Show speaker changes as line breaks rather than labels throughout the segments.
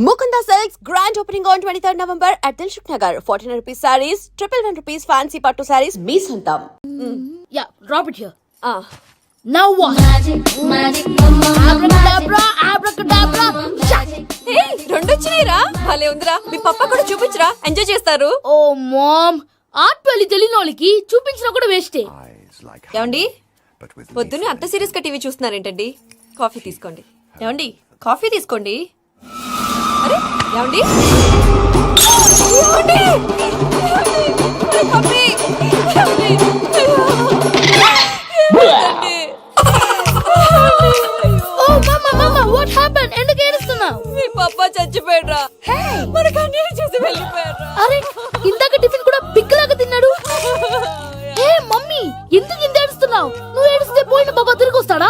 Mukunda Silks grand opening on 23rd November at Dilshuk Nagar. 1400 rupees sarees, 111 rupees fancy pattu sarees. Me santam.
Yeah, drop it here. Now what? Magic, abracadabra, abracadabra.
Hey, రెండు వచ్చినాయిరా. భలే ఉందిరా. మీ పప్ప కూడా చూపించరా. Enjoy చేస్తారు.
Oh mom, art పెళ్లి తెలియని వాళ్ళకి చూపించినా కూడా వేస్టే.
ఏమండి? పొద్దున్నే అంత సీరియస్ గా టీవీ చూస్తున్నారేంటండి? కాఫీ తీసుకోండి. ఏమండి? కాఫీ తీసుకోండి. అరే ఏమండి? ఏమండి? పప్పి! ఏమండి?
Oh mama, what happened? ఎందుకు ఏడుస్తున్నావు?
మీ పప్ప చచ్చిపోయాడ్రా. మనకు అన్యాయం చేసి వెళ్ళిపోయాడ్రా.
అరే ఇందాక టిఫిన్ కూడా పిక్కలాగా తిన్నాడు. ఏ మమ్మీ ఎందుకు ఇంత ఏడుస్తున్నావు? నువ్వు ఏడిస్తే పోయిన బాబా తిరిగి వస్తాడా?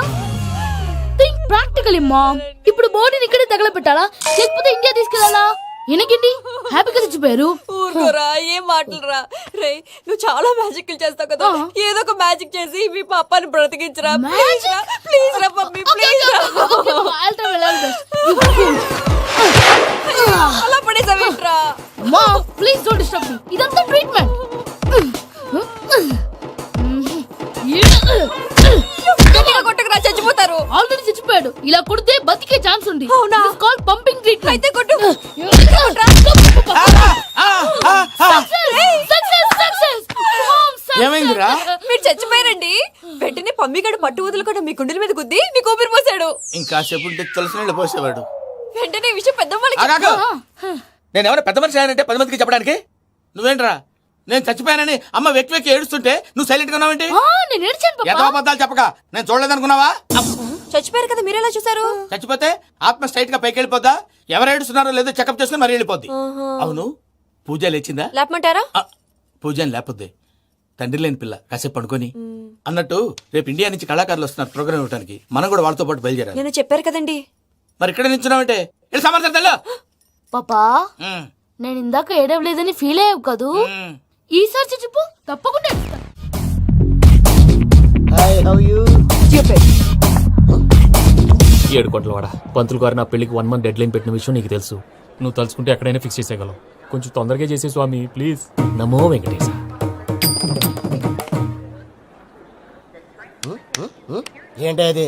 Think practically ma'am. ఇప్పుడు బాడీని ఇక్కడే తగలబెట్టాలా లేకపోతే ఇండియా తీసుకెళ్లాలా? ఎనకండి హ్యాపీగా చచ్చిపోయారు.
ఊరుకోరా, ఏం మాటలురా. రే నువ్వు చాలా మ్యాజిక్ చేస్తావు కదా, ఏదో ఒక మ్యాజిక్ చేసి మీ పాపాని బ్రతికించరా. ప్లీజ్ రా మమ్మీ, ప్లీజ్ రా. అలా పడేసావేంట్రా?
Mom please don't disturb me. ఇదంతా ట్రీట్మెంట్.
కొట్టకురా, చచ్చిపోతారు.
ఆల్రెడీ చచ్చిపోయాడు. ఇలా కొడితే బతికే ఛాన్స్ ఉంది.
అవునా?
This called pumping treatment.
అయితే కొట్టు.
ఏమైందిరా?
మీరు చచ్చిపోయారండి. వెంటనే పమ్మిగాడు పట్టు వదులుకుండా మీ గుండెల మీద గుద్ది మీకు ఊపిరి పోసాడు.
ఇంకా సేపు ఉంటే తులసి నీళ్ళు పోసేవాడు.
వెంటనే ఈ విషయం పెద్దవాళ్ళకి
నేను ఎవరైనా పెద్ద మనిషి ఆయనంటే 10 మందికి చెప్పడానికి. నువ్వేంట్రా నేను చచ్చిపోయానని అమ్మ వెక్కి వెక్కి ఏడుస్తుంటే నువ్వు సైలెంట్ గా ఉన్నావేంటి?
నేను ఏడ్చాను పాపా.
ఏదో అబద్ధాలు చెప్పక నేను చూడలేదనుకున్నావా?
చచ్చిపోయారు కదా, మీరెలా చూసారు?
చచ్చిపోతే ఆత్మ స్ట్రైట్ గా పైకి వెళ్ళిపోద్దా? ఎవరు ఏడుస్తున్నారో లేదో చెకప్ చేసుకుని మరీ వెళ్ళిపోద్ది. అవును, పూజ లేచిందా?
లేపమంటారా?
పూజ లేకపోద్ది. తండ్రి లేని పిల్ల కాసేపు పడుకొని అన్నట్టు రేపు ఇండియా నుంచి కళాకారులు వస్తున్నారు ప్రోగ్రామ్ ఇవ్వడానికి. మనం కూడా వాళ్ళతో పాటు బయలుదేరాలి.
నేను చెప్పారు కదండి.
మరి ఇక్కడ నిల్చున్నావంటే సమర్థతలో
పాపా నేను ఇందాక ఏడవలేదని ఫీల్ అయ్యావు కదూ. ఈసారి చచ్చిపో తప్పకుండా.
ఏడు కోట్ల వాడ పంతులు గారు నా పెళ్లికి 1 month డెడ్ లైన్ పెట్టిన విషయం నీకు తెలుసు. నువ్వు తలుచుకుంటే ఎక్కడైనా ఫిక్స్ చేసేయగలవు. కొంచెం తొందరగా చేసే స్వామి ప్లీజ్. నమో వెంకటేశ.
ఏంటి అది?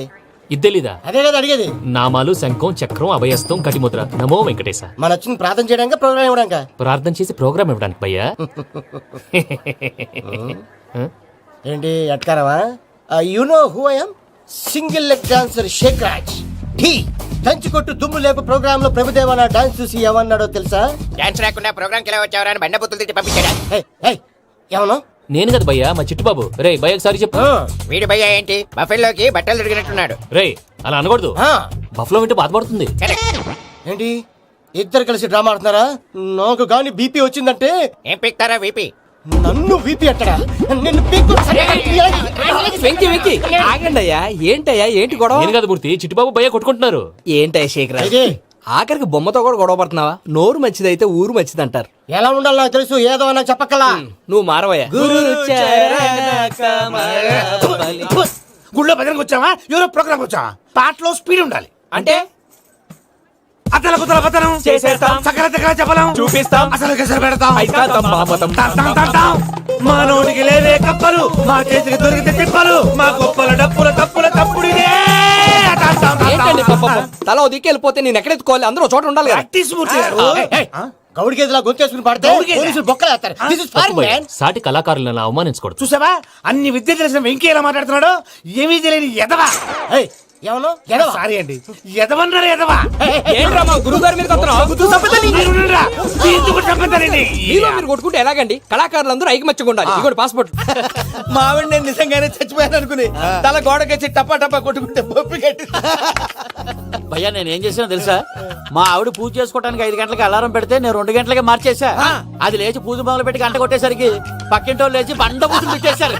ఇద్దెలీదా?
అదే కదా అడిగేది.
నామాలు శంఖం చక్రం అభయస్తం కటిముద్ర. నమో వెంకటేశ.
మన వచ్చింది ప్రార్థన చేయడానికి ప్రోగ్రామ్ ఇవ్వడానికి.
ప్రార్థన చేసి ప్రోగ్రామ్ ఇవ్వడానికి భయ్యా.
ఏంటి ఎట్కారమా? You know who I am? Single leg dancer Shaik Raj. Dhee దంచి కొట్టు దుమ్ము లేపు ప్రోగ్రామ్ లో ప్రభుదేవ నా డాన్స్ చూసి ఏమన్నాడో తెలుసా?
డాన్స్ రాకుండా ప్రోగ్రామ్ కి ఎలా వచ్చావరా అని బండబుద్ధులు తిట్టి పంపించాడా?
ఏమన్నా?
నేను కదా భయ్యా, మా చిట్టుబాబు. రే భయ్య ఒకసారి చెప్పు.
వీడి భయ్య ఏంటి బఫెల్లోకి బట్టలు తిరిగినట్టున్నాడు.
రే అలా అనకూడదు. బఫ్లో వింటే బాధపడుతుంది.
ఏంటి ఇద్దరు కలిసి డ్రామా ఆడుతున్నారా? నాకు గాని బీపీ వచ్చిందంటే
ఏం పీక్తారా వీపీ?
నన్ను బీపీ అట్టడా? నిన్ను
వెంకి వెంకి ఆగండి అయ్యా. ఏంటయ్యా ఏంటి గొడవ?
నేను కదా మూర్తి, చిట్టుబాబు భయ్య కొట్టుకుంటున్నారు.
ఏంటయ్యా శేఖరా, ఆఖరికి బొమ్మతో కూడా గొడవ పడుతున్నావా? నోరు మంచిదైతే ఊరు మంచిది అంటారు.
ఎలా ఉండాలి నాకు తెలుసు, ఏదో నాకు చెప్పక్కలా.
నువ్వు మారవయ్యా.
గుళ్ళో భజనకు వచ్చావా? ఎవరో ప్రోగ్రామ్ వచ్చావా? పాటలో స్పీడ్ ఉండాలి.
అంటే
అతల కుతల పతనం
చేసేస్తాం,
సకల దగ్గర చెప్పలేం,
చూపిస్తాం,
అసలు గసలు పెడతాం,
అయితాం, బామతం.
మా నోటికి లేవే కప్పలు, మా చేతికి దొరికితే తిప్పలు, మా గొప్పల డప్పుల తప్పుల తప్పుడిదే.
ఏంటండి తల ఓ దిక్కు వెళ్ళిపోతే నేను ఎక్కడెత్తుకోవాలి? అందరూ చోట ఉండాలి కదా.
గౌడి గేదెలా గొంతేసుకుని పాడితే పోలీసులు బొక్కలు వేస్తారు. This is foreign, man.
సాటి కళాకారులను అవమానించకూడదు.
చూసావా అన్ని విద్య తెలిసిన వెంకీ ఎలా మాట్లాడుతున్నాడు? ఏమీ తెలియని ఎదవా.
ఏమన్నా
సారీ అండి, ఎదవన్నారు ఎదవా.
ఏంట్రా మా గురువు గారి మీద మీరు కొట్టుకుంటే ఎలాగండి? కళాకారులందరూ ఐకమత్యంగా ఉండాలి. ఇగోటి పాస్పోర్ట్.
మా ఆవిడ నేను నిజంగానే చచ్చిపోయాను అనుకుని తల గోడకొచ్చి టపా టపా కొట్టుకుంటే బొప్పి కట్టి.
భయ్యా నేను ఏం చేసినా తెలుసా? మా ఆవిడ పూజ చేసుకోవడానికి 5 గంటలకి అలారం పెడితే నేను 2 గంటలకే మార్చేసా. అది లేచి పూజ మొదలు పెట్టి గంట కొట్టేసరికి పక్కింటోళ్ళు లేచి బండ పూజలు పెట్టేశారు.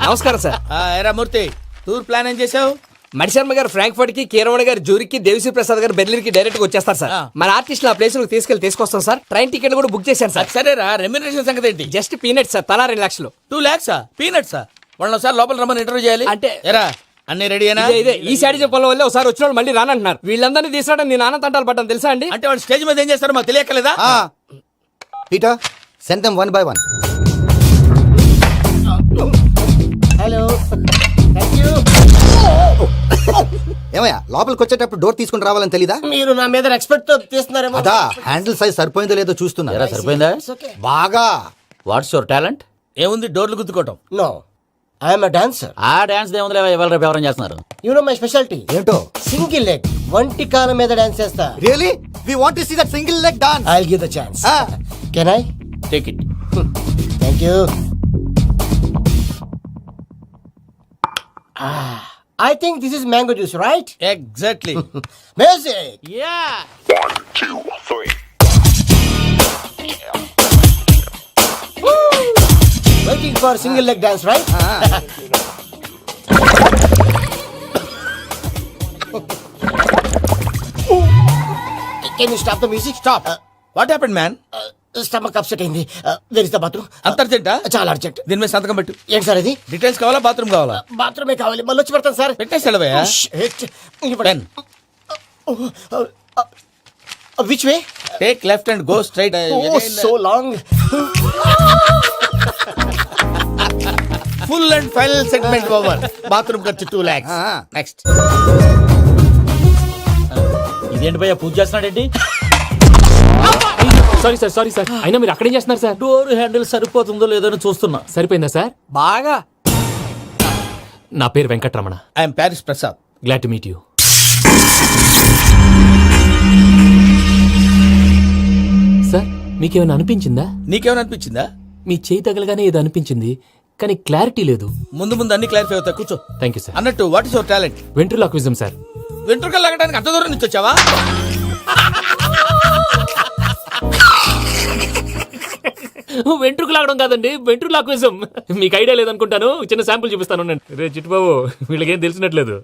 నమస్కారం సార్.
ఎరా మూర్తి, టూర్ ప్లాన్ ఏం చేసావు?
మణిశర్మ గారు ఫ్రాంక్ఫర్ట్ కి, కీరవాణి గారు జూరిక్ కి, దేవిశ్రీ ప్రసాద్ గారు బెర్లిన్ కి డైరెక్ట్ గా వచ్చేస్తారు సార్. మన ఆర్టిస్ట్ ఆ ప్లేస్ తీసుకొస్తాం సార్. ట్రైన్ టికెట్ కూడా బుక్ చేశాను సార్.
సరేరా, రెమ్యూనరేషన్ సంగతి ఏంటి?
జస్ట్ పీనట్స్ సార్, తలా 2 లక్షలు.
2 lakhs పీనట్సా? వాళ్ళని ఒకసారి లోపల రమ్మని ఇంటర్వ్యూ చేయాలి.
అంటే
ఎరా అన్ని రెడీనా?
ఇదే ఈ సైడ్ చెప్పడం వల్లే ఒకసారి వచ్చిన మళ్ళీ రానంటున్నారు. వీళ్ళందరినీ తీసుకురావడం నేను నాన్న తంటాలు పడ్డాను తెలుసా అండి.
అంటే వాళ్ళు స్టేజ్ మీద ఏం చేస్తారో మాకు తెలియకలేదా?
Peter, send them one by one.
Hello, thank you.
ఏమయ్యా లోపలికి వచ్చేటప్పుడు డోర్ తీసుకుని రావాలని తెలీదా?
మీరు నా మీద ఎక్స్పెక్ట్ తో తీస్తున్నారేమో.
అదా హ్యాండిల్ సైజ్ సరిపోయిందో లేదో చూస్తున్నా.
ఎరా సరిపోయిందా?
బాగా.
What's your talent?
ఏముంది డోర్లు గుద్దుకోవటం.
No, I'm a dancer.
ఆ డాన్స్ దేవుందిలే, ఇవాళ రేపు ఎవరైనా చేస్తున్నారు.
You know my speciality.
ఏంటో?
సింగిల్ లెగ్, వంటి కాలం మీద డాన్స్ చేస్తా.
Really we want to see that single leg dance.
I will give the chance. Can I?
Take it.
Thank you. I think this is mango juice, right?
Exactly.
Music.
Yeah.
Waiting for single leg dance, right? Can you stop the music?
Stop. What happened man?
Stomach upset అయింది. Where is the bathroom?
అంత అర్జెంటా?
చాలా urgent.
దీని మీద సంతకం పెట్టు.
ఏంటి sir ఇది?
Details కావాలా బాత్రూమ్ కావాలా?
బాత్రూమే కావాలి, మళ్ళీ వచ్చి పెడతాను సార్.
పెట్టేసి వెళ్ళవయ్యా. Pen.
Which way?
Take left and go straight.
So long.
Full and final segment over. Bathroom ఖర్చు 2 lakhs. నెక్స్ట్.
ఇదేంటి భయ్యా పూజ చేస్తున్నాడేంటి?
సారీ సార్ అయినా మీరు అక్కడేం చేస్తున్నారు సార్?
డోర్ హ్యాండిల్ సరిపోతుందో లేదో అని చూస్తున్నా.
సరిపోయిందా సార్?
బాగా.
నా పేరు Venkataramana.
I'm Paris Prasad.
Glad to meet you. Sir మీకేమైనా అనిపించిందా?
నీకేమైనా అనిపించిందా?
మీ చేయి తగలగానే ఏదో అనిపించింది, కానీ క్లారిటీ లేదు.
ముందు ముందు అన్ని క్లారిఫై అవుతాయి. కూర్చో.
Thank you sir.
అన్నట్టు what is your talent?
Ventriloquism sir.
వెంట్రుకలు లాగడానికి అంత దూరం నుంచి వచ్చావా?
వెంట్రుకు లాగడం కాదండి, వెంట్రులాక్విజం. మీకు ఐడియా లేదనుకుంటాను, చిన్న శాంపుల్ చూపిస్తాను. రే చిట్టుబాబు, వీళ్ళకేం తెలిసినట్లేదు.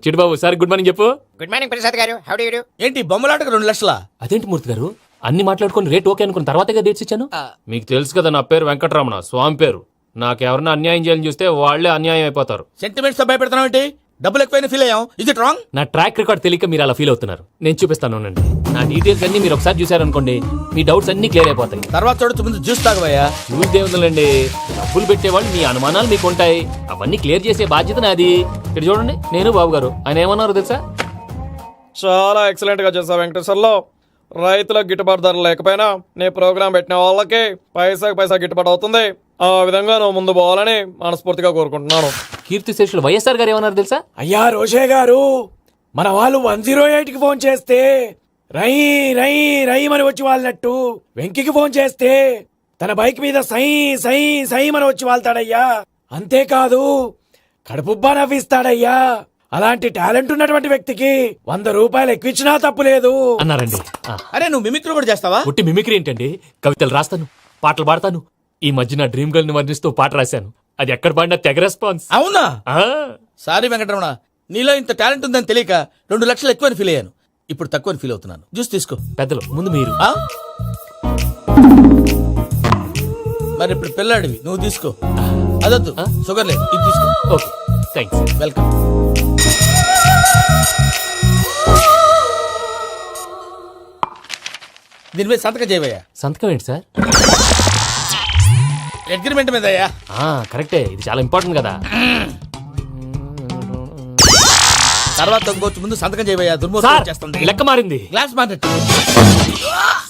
చిట్టుబాబు సార్ గుడ్ మార్నింగ్ చెప్పు.
Good morning Prasad garu. How do you do?
ఏంటి బొమ్మలాటకు 2 లక్షలా?
అదేంటి మూర్తి గారు, అన్ని మాట్లాడుకుని రేట్ ఓకే అనుకున్న తర్వాతగా డేట్స్ ఇచ్చాను. మీకు తెలుసు కదా నా పేరు వెంకటరమణ, స్వామి పేరు. నాకెవరన్నా అన్యాయం చేయాలని చూస్తే వాళ్లే అన్యాయం అయిపోతారు.
సెంటిమెంట్స్ తో భయపెడతావు ఏంటి? డబ్బులు ఎక్కువైనా ఫీల్ అయ్యాం. Is it wrong?
నా ట్రాక్ రికార్డ్ తెలియక మీరు అలా ఫీల్ అవుతున్నారు. నేను చూపిస్తాను ఉండండి. నా డీటెయిల్స్ అన్ని మీరు ఒకసారి చూసారనుకోండి, మీ డౌట్స్ అన్ని క్లియర్ అయిపోతాయి.
తర్వాత చూడొచ్చు, ముందు జ్యూస్ తాగవయ్యా.
చూస్తే ఉందండి, డబ్బులు పెట్టేవాళ్ళు మీ అనుమానాలు మీకు ఉంటాయి, అవన్నీ క్లియర్ చేసే బాధ్యత నాది. ఇక్కడ చూడండి, నేను బాబు గారు. ఆయన ఏమన్నారు తెలుసా?
చాలా ఎక్సలెంట్ గా చేసావు వెంకటేశ్వర్లో. రైతులకు గిట్టుబాటు ధర లేకపోయినా నీ ప్రోగ్రాం పెట్టిన వాళ్ళకి పైసాకి పైసా గిట్టుబాటు అవుతుంది. ఆ విధంగా నువ్వు ముందు పోవాలని మనస్ఫూర్తిగా కోరుకుంటున్నాను.
కీర్తి శేషులు వైఎస్ఆర్ గారు ఏమన్నారు తెలుసా?
అయ్యా రోషే గారు, మన వాళ్ళు 108కి ఫోన్ చేస్తే రై రై రై అని వచ్చి వాళ్ళనట్టు, వెంకికి ఫోన్ చేస్తే తన బైక్ మీద సై సై సై అని వచ్చి వాళ్తాడయ్యా. అంతేకాదు కడుపుబ్బా నవ్విస్తాడయ్యా. అలాంటి టాలెంట్ ఉన్నటువంటి వ్యక్తికి 100 రూపాయలు ఎక్కువ ఇచ్చినా తప్పు లేదు
అన్నారండి.
అరే నువ్వు మిమిక్రీ కూడా చేస్తావా?
పుట్టి మిమిక్రీ ఏంటండి? కవితలు రాస్తాను, పాటలు పాడతాను. ఈ మధ్య నా డ్రీమ్ గర్ల్ ని వర్ణిస్తూ పాట రాశాను. అది ఎక్కడ పాడినా తెగ రెస్పాన్స్.
అవునా?
ఆ,
సారీ వెంకటరమణ, నీలో ఇంత టాలెంట్ ఉందని తెలియక 2 లక్షలు ఎక్కువని ఫీల్ అయ్యాను. ఇప్పుడు తక్కువని ఫీల్ అవుతున్నాను. జ్యూస్ తీసుకో.
పెద్దలు ముందు మీరు.
ఆ? మరి ఇప్పుడు పిల్లాడివి, నువ్వు తీసుకో. అదొద్దు, షుగర్ లేదు, ఇది తీసుకో.
Okay thanks.
వెల్కమ్. దీని మీద సంతకం చేయవయ్యా.
సంతకం ఏంటి సార్?
అగ్రిమెంట్ మీద అయ్యా.
కరెక్టే, ఇది చాలా ఇంపార్టెంట్ కదా.
తర్వాత ఇంకొచ్చి ముందు సంతకం చేయవయ్యా.
సార్
దుర్మోహం చేస్తుంది.
లెక్క మారింది.
గ్లాస్ మారినట్టు.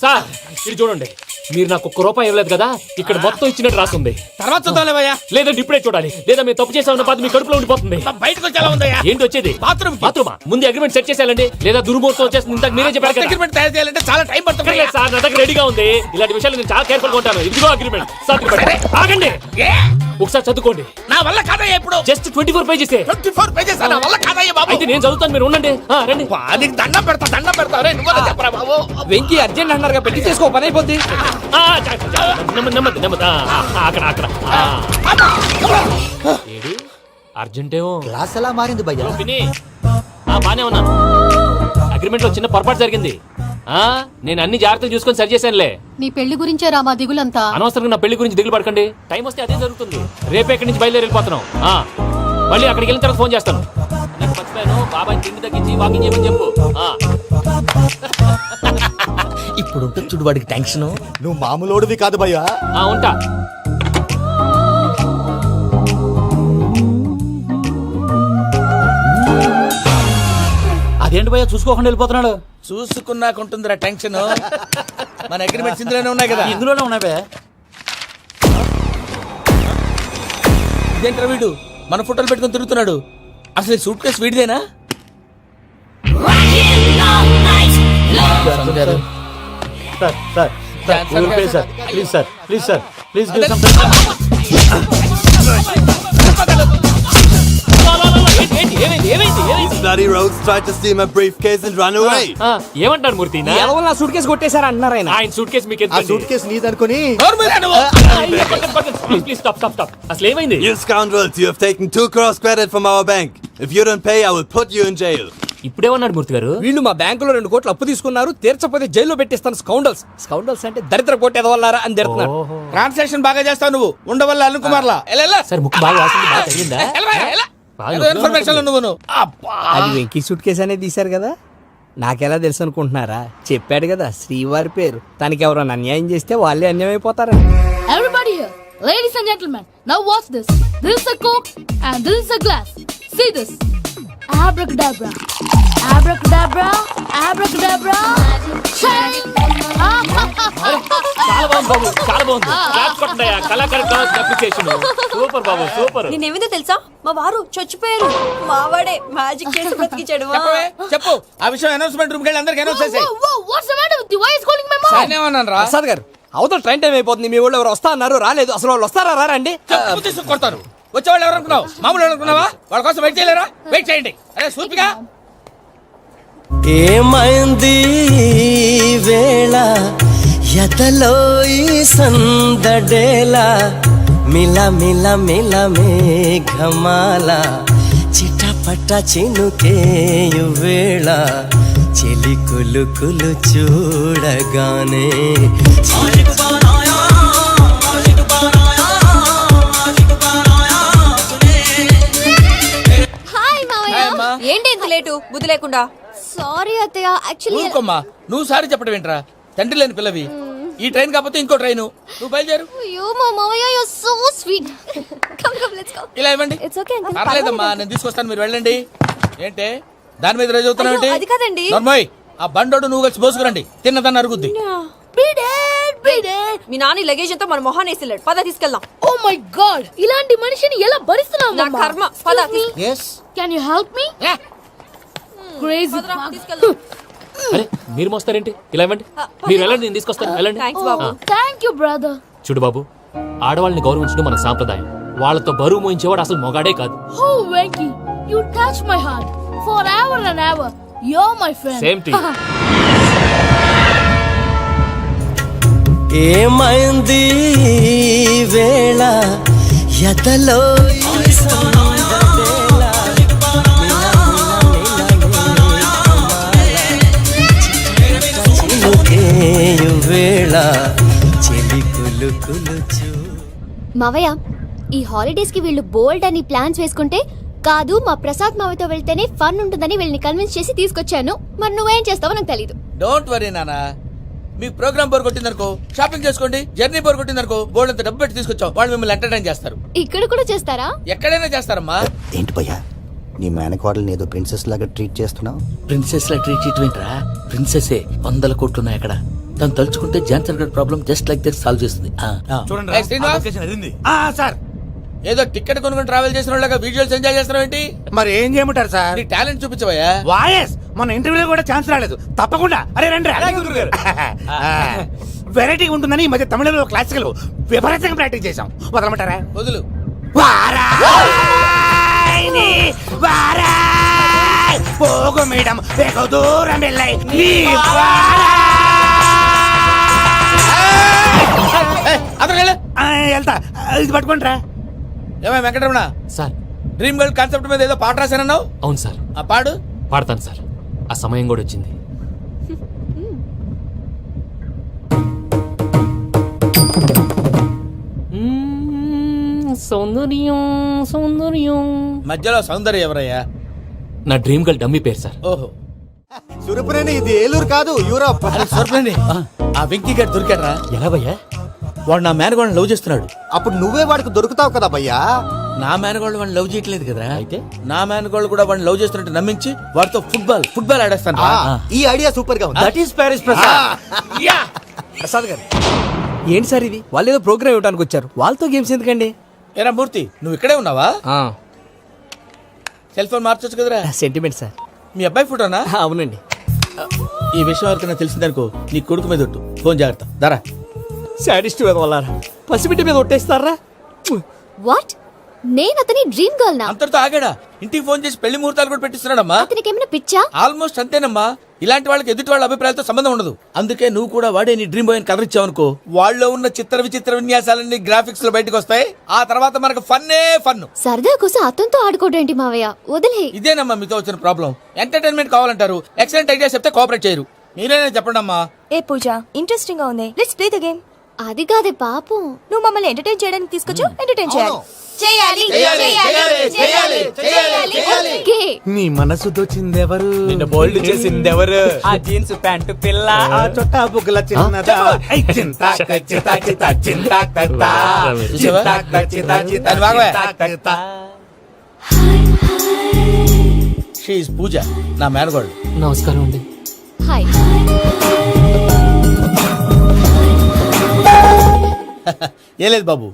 సార్ ఇది చూడండి, మీరు నాకు ₹1 ఇవ్వలేదు కదా, ఇక్కడ మొత్తం ఇచ్చినట్టు రాస్తుంది.
తర్వాత చూద్దాంలేవయ్యా.
లేదంటే ఇప్పుడే చూడాలి, లేదా మేము తప్పు చేసామన్న బాధ మీ కడుపులో ఉండిపోతుంది.
బయటకు వచ్చి ఎలా ఉందయ్యా?
ఏంటి వచ్చేది?
బాత్రూమ్
బాత్రూమా? ముందు అగ్రిమెంట్ సెట్ చేసేయాలండి, లేదా దుర్మూర్తం వచ్చేస్తుంది. ఇంతకు మీరే చెప్పారు కదా.
అగ్రిమెంట్ తయారు చేయాలంటే చాలా టైం పడుతుంది.
లేదు సార్, నా దగ్గర రెడీగా ఉంది. ఇలాంటి విషయాలు నేను చాలా కేర్ఫుల్ గా ఉంటాను. ఇదిగో అగ్రిమెంట్. ఆగండి, ఒకసారి చదువుకోండి.
నా వల్ల కాదయ్యా. ఇప్పుడు
జస్ట్ 24 పేజెస్.
24 పేజెస్ నా వల్ల కాదయ్యా బాబు.
అయితే నేను చదువుతాను, మీరు ఉండండి. రండి.
నీకు దండం పెడతా. రే నువ్వు చెప్పరా బాబు.
వెంకీ అర్జెంట్ అన్నారుగా, పెట్టి చేసుకో, పని అయిపోద్ది.
నెమ్మది అక్కడ. ఏడు అర్జెంటేమో.
క్లాస్ ఎలా మారింది భయ్యా?
బానే ఉన్నాను. అగ్రిమెంట్ లో చిన్న పొరపాటు జరిగింది. నేను అన్ని జాగ్రత్తలు చూసుకొని సరి చేశానులే.
నీ పెళ్లి గురించే రా మా దిగులంతా.
అనవసరంగా నా పెళ్లి గురించి దిగులు పడకండి. టైం వస్తే అదే జరుగుతుంది. రేపే ఇక్కడి నుంచి బయలుదేరి వెళ్ళిపోతున్నాం. మళ్ళీ అక్కడికి వెళ్ళిన తర్వాత ఫోన్ చేస్తాను. చెప్పాను బాబాయ్ తిండి తగ్గించి వాకింగ్ చేయమని చెప్పు.
ఇప్పుడు ఉంటుంది చూడు వాడికి టెన్షన్.
నువ్వు మామూలోడివి కాదు భయ్యా.
ఉంటా.
అదేంటి భయ్యా చూసుకోకుండా వెళ్ళిపోతున్నాడు?
చూసుకున్నాకుంటుందిరా టెన్షన్. మన అగ్రిమెంట్స్ ఇందులోనే ఉన్నాయి కదా.
ఇందులోనే ఉన్నాయి భయ్యా.
ఇదేంట్రా వీడు మన ఫోటోలు పెట్టుకొని తిరుగుతున్నాడు? అసలు ఈ సూట్ కేసు వీడిదేనా?
Please sir please sir please
ఏమంటారు మూర్తి?
ఎవరు నా సూట్ కేసు కొట్టేశారు అంటున్నారు ఆయన.
ఆయన సూట్ కేసు మీకు
ఆ సూట్ కేసు నీదనుకుని
ప్లీజ్ స్టాప్ స్టాప్ స్టాప్. అసలు ఏమైంది?
You scoundrels, you have taken 2 crores credit from our bank. If you don't pay, I will put you in jail.
ఇప్పుడేమన్నాడు మూర్తి గారు?
వీళ్ళు మా బ్యాంకులో 2 కోట్లు అప్పు తీసుకున్నారు, తీర్చపోతే జైల్లో పెట్టిస్తాను. స్కౌండల్స్ స్కౌండల్స్ అంటే దరిద్ర కోట ఎదవల్లారా అని తిడుతున్నారు.
ట్రాన్సాక్షన్ బాగా చేస్తావు నువ్వు. ఉండవల్ల అల్లు కుమార్లా
సరే ముక్కు బాగా వాసింది, బాగా తగ్గిందా?
ఇన్ఫర్మేషన్ నువ్వు.
అది వెంకీ సూట్ కేసు అనేది తీశారు కదా, నాకెలా తెలుసు అనుకుంటున్నారా? చెప్పాడు కదా శ్రీవారి పేరు. తనకి ఎవరైనా అన్యాయం చేస్తే వాళ్ళే అన్యాయం అయిపోతారని.
Everybody here, ladies and gentlemen, now watch this. This is a Coke and this is a glass. See this. Abracadabra. Abracadabra. Abracadabra. Shake.
చాలా బాగుంది బాబు, చాలా బాగుంది. క్లాప్స్ కొట్టండి. కళాకారు అప్రిసియేషన్. సూపర్ బాబు, సూపర్.
నేనేమిందో తెలుసా, మా వారు చచ్చిపోయారు. మావాడే మ్యాజిక్ చేసి బ్రతికించాడు.
చెప్పు ఆ విషయం. అనౌన్స్మెంట్ రూమ్ కెళ్ళి అందరికి అనౌన్స్ చేసేయ్.
Whoa, what's the matter with you? Why is calling my mom?
నేనేమన్నాను రా?
ప్రసాద్ గారు, అవతల ట్రైన్ టైం అయిపోతుంది. మీ వాళ్ళు ఎవరు వస్తా అన్నారు, రాలేదు. అసలు వాళ్ళు వస్తారా రారా అండి?
కొడతారు. వచ్చేవాళ్ళు ఎవరు అనుకున్నావు? మామూలు అనుకున్నావా? వాళ్ళ కోసం వెయిట్ చేయలేరా? వెయిట్ చేయండి. అరే సూపిగా
ఏమైంది వేళ ఎదలో ఈ సందడేలా మిల మిల మిల మేఘమాల చిటపట చినుకేయు వేళ చెలి కులు కులు చూడగానే
హాయ్ మావయ్య. ఏంటి ఇంత లేటు? బుద్ధి లేకుండా. సారీ అత్తయ్య, యాక్చువల్లీ
ఊరుకోమ్మా. నువ్వు సారీ చెప్పడం ఏంట్రా? తండ్రి లేని పిల్లవి. ఈ ట్రైన్ కాకపోతే ఇంకో ట్రైన్. నువ్వు బయలుదేరు.
అయ్యో మా మావయ్య, you are so sweet. Come come let's go.
ఇలా ఇవ్వండి.
It's okay uncle.
పర్లేదమ్మా, నేను తీసుకొస్తాను, మీరు వెళ్ళండి. ఏంటే దాని మీద రోజు అవుతున్నావు ఏంటి?
అది కాదండి.
నర్మోయ్, ఆ బండోడు నువ్వు కలిసి పోసుకురండి. తిన్నదాన్ని అరుగుద్ది.
మీ నాని లగేజ్ అంతా మన మొహాన్ వేసిల్లాడు. పద తీసుకెళ్దాం.
Oh my God! ఇలాంటి మనిషిని ఎలా భరిస్తున్నావు?
నా కర్మ. పద
yes
Can you help me? Crazy.
తీసుకెళ్దాం.
అరే మీరు మోస్తారేంటి? ఇలా ఇవ్వండి. మీరు వెళ్ళండి, నేను తీసుకొస్తాను. వెళ్ళండి.
Thanks Babu.
Thank you, brother.
చూడు బాబు, ఆడవాళ్ళని గౌరవించడం మన సాంప్రదాయం. వాళ్ళతో బరువు మోయించేవాడు అసలు మొగాడే కాదు.
Oh, Venky, you touch my heart forever and ever. You're my friend.
Same to.
ఏమైంది వేళ ఎదలో ఈ సందడేల చినుకేయు వేళ చెలి కులు కులు చూ.
మావయ్య, ఈ హాలిడేస్ కి వీళ్ళు బోల్డ్ అని ప్లాన్స్ వేసుకుంటే కాదు మా ప్రసాద్ మావయ్యతో వెళ్తేనే ఫన్ ఉంటుందని వీళ్ళని కన్విన్స్ చేసి తీసుకొచ్చాను. మరి నువ్వేం చేస్తావో నాకు తెలీదు.
డోంట్ వరీ నానా. మీ ప్రోగ్రామ్ బోర్ కొట్టిందనుకో షాపింగ్ చేసుకోండి. జర్నీ బోర్ కొట్టిందనుకో బోర్డు అంత డబ్బు పెట్టి తీసుకొచ్చాం. వాళ్ళు మిమ్మల్ని ఎంటర్టైన్ చేస్తారు.
ఇక్కడ కూడా చేస్తారా?
ఎక్కడైనా చేస్తారమ్మా.
ఏంటి భయ్యా, నీ మేనకోడల్ని ఏదో ప్రిన్సెస్ లాగా ట్రీట్ చేస్తున్నావు?
ప్రిన్సెస్ లా ట్రీట్ చేయటమేంట్రా? ప్రిన్సెసే 100 కోట్లు ఉన్నాయి అక్కడ. తను తలుచుకుంటే జాన్సన్ గడ్ problem just like that solve చేస్తుంది.
చూడండి సార్.
ఏదో టికెట్ కొనుక్కొని ట్రావెల్ చేసిన వాళ్ళగా విజువల్స్ ఎంజాయ్ చేస్తున్నావు ఏంటి?
మరి ఏం చేయమంటారు సార్?
నీ టాలెంట్ చూపించవయ్యా.
వాయస్ మన ఇంటర్వ్యూలో కూడా ఛాన్స్ రాలేదు. తప్పకుండా. అరే రండి. వెరైటీ ఉంటుందని ఈ మధ్య తమిళంలో క్లాసికల్ విపరీతంగా ప్రాక్టీస్ చేశాం. వదలమంటారా?
వదులు.
పోగు మేడం వెగు దూరం వెళ్ళాయి. వెళ్తా. ఇది పట్టుకుంటారా?
ఏమై Venkataramana
sir,
dream girl concept మీద ఏదో పాట రాశానన్నావు?
అవును సార్.
ఆ పాడు.
పాడతాను సార్. ఆ సమయం కూడా వచ్చింది. సౌందర్యం సౌందర్యం.
మధ్యలో సౌందర్యం ఎవరయ్యా?
నా డ్రీమ్ గర్ల్ డమ్మీ పేరు సార్.
ఓహో
సురపురేని ఇది ఏలూరు కాదు యూరోప్.
అరే సర్ప్లండి, ఆ వెంకీ గారు దొరికాడరా.
ఎలా భయ్యా?
వాడు నా మేనగోళ్ళని లవ్ చేస్తున్నాడు.
అప్పుడు నువ్వే వాడికి దొరుకుతావు కదా భయ్యా.
నా మేనగోళ్ళు వాడిని లవ్ చేయట్లేదు కదరా.
అయితే?
నా మేనగోళ్ళు కూడా వాడిని లవ్ చేస్తున్నట్టు నమ్మించి వాడితో ఫుట్బాల్ ఆడేస్తాను.
ఈ ఐడియా సూపర్ గా ఉంది.
That is Paris Prasad.
Prasad గారు ఏంటి సార్ ఇది? వాళ్ళు ఏదో ప్రోగ్రామ్ ఇవ్వడానికి వచ్చారు, వాళ్ళతో గేమ్స్ ఎందుకండి?
ఏరా మూర్తి, నువ్వు ఇక్కడే ఉన్నావా? సెల్ ఫోన్ మార్చొచ్చు కదరా.
Sentiment sir.
మీ అబ్బాయి ఫోటోనా?
అవునండి.
ఈ విషయం ఎవరికైనా తెలిసిందనుకో నీ కొడుకు మీద ఒట్టు. ఫోన్ జాగ్రత్త. దారా.
సాడిస్ట్ మీద వాళ్ళారా, పసిబిడ్డ మీద ఒట్టేస్తారా?
వాట్? నేను అతని డ్రీమ్ గర్ల్ నా?
అంతటితో ఆగాడా? ఇంటికి ఫోన్ చేసి పెళ్లి ముహూర్తాలు కూడా పెట్టిస్తున్నాడమ్మా.
అతనికి ఏమైనా పిచ్చా?
ఆల్మోస్ట్ అంతేనమ్మా. ఇలాంటి వాళ్ళకి ఎదుటి వాళ్ళ అభిప్రాయాలతో సంబంధం ఉండదు. అందుకే నువ్వు కూడా వాడే నీ డ్రీమ్ బాయ్ కలర్ ఇచ్చావనుకో, వాళ్ళలో ఉన్న చిత్ర విచిత్ర విన్యాసాలన్నీ గ్రాఫిక్స్ లో బయటకు వస్తాయి. ఆ తర్వాత మనకు ఫన్నే ఫన్.
సరదా కోసం అతనితో ఆడుకోవడం మావయ్య, వదిలే.
ఇదేనమ్మా మీతో వచ్చిన ప్రాబ్లం. ఎంటర్టైన్మెంట్ కావాలంటారు, ఎక్సలెంట్ ఐడియా చెప్తే కోఆపరేట్ చేయరు. మీరేనే చెప్పండి అమ్మా.
ఏ పూజ, ఇంట్రెస్టింగ్ గా ఉంది, లెట్స్ ప్లే ద గేమ్.
అది కాదే పాపం,
నువ్వు మమ్మల్ని ఎంటర్టైన్ చేయడానికి తీసుకొచ్చావు, ఎంటర్టైన్ చేయాలి.
ఓకే.
నీ మనసు దోచిందెవరు? నిన్న బోల్డ్ చేసిందెవరు? ఆ జీన్స్ ప్యాంటు పిల్ల, ఆ చొట్టా బుగ్గల చిన్నదా.
షీ ఇస్ పూజ, నా మేనగోళ్ళు.
నమస్కారం అండి.
హాయ్.
ఏ లేదు బాబు,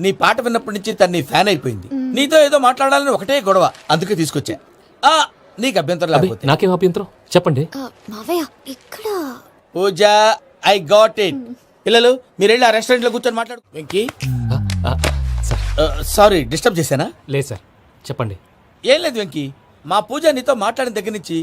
నీ పాట విన్నప్పటి నుంచి తను నీ ఫ్యాన్ అయిపోయింది. నీతో ఏదో మాట్లాడాలని ఒకటే గొడవ, అందుకే తీసుకొచ్చా. నీకు అభ్యంతరం
అబ్బే,
లేకపోతే.
నాకేం అభ్యంతరం చెప్పండి.
మావయ్య ఇక్కడ.
పూజ, ఐ గాట్ ఇట్. పిల్లలు మీరు వెళ్ళి ఆ రెస్టారెంట్ లో కూర్చొని మాట్లాడు. వెంకీ,
సార్
సారీ డిస్టర్బ్ చేశానా?
లేదు సార్, చెప్పండి.
ఏం లేదు వెంకీ, మా పూజ నీతో మాట్లాడిన దగ్గర నుంచి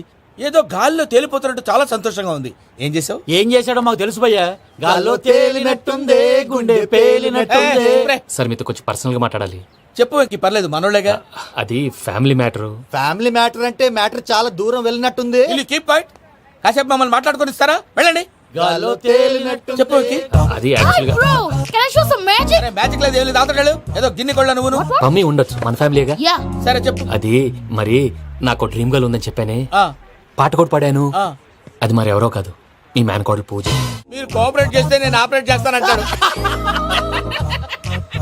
ఏదో గాల్లో తేలిపోతున్నట్టు చాలా సంతోషంగా ఉంది. ఏం చేసావు?
ఏం చేశాడో మాకు తెలుసు భయ్యా. గాల్లో తేలినట్టుందే, గుండె పేలినట్టుందే.
సార్ మీతో కొంచెం పర్సనల్ గా మాట్లాడాలి.
చెప్పు వెంకీ, పర్లేదు మనోళ్ళేగా.
అది ఫ్యామిలీ మ్యాటరు.
ఫ్యామిలీ మ్యాటర్ అంటే మ్యాటర్ చాలా దూరం వెళ్ళినట్టుంది.
Keep point. కాసేపు మమ్మల్ని మాట్లాడుకొని ఇస్తారా? వెళ్ళండి.
గాల్లో తేలినట్టు
చెప్పు వెంకీ.
అది యాక్చువల్ గా
Bro, can I show some magic?
Magic లేదు, ఏం లేదు. ఆతడాలు ఏదో గిన్నె కొళ్ళ నువ్వు.
మమ్మీ ఉండొచ్చు, మన ఫ్యామిలీగా.
Yeah.
సరే చెప్పు.
అది మరి నాకు డ్రీమ్ గర్ల్ ఉందని చెప్పానే,
ఆ,
పాట కూడా పాడాను.
ఆ.
అది మరి ఎవరో కాదు, మీ మేనకోడలు పూజ.
మీరు కోఆపరేట్ చేస్తే నేను ఆపరేట్ చేస్తానంటాడు.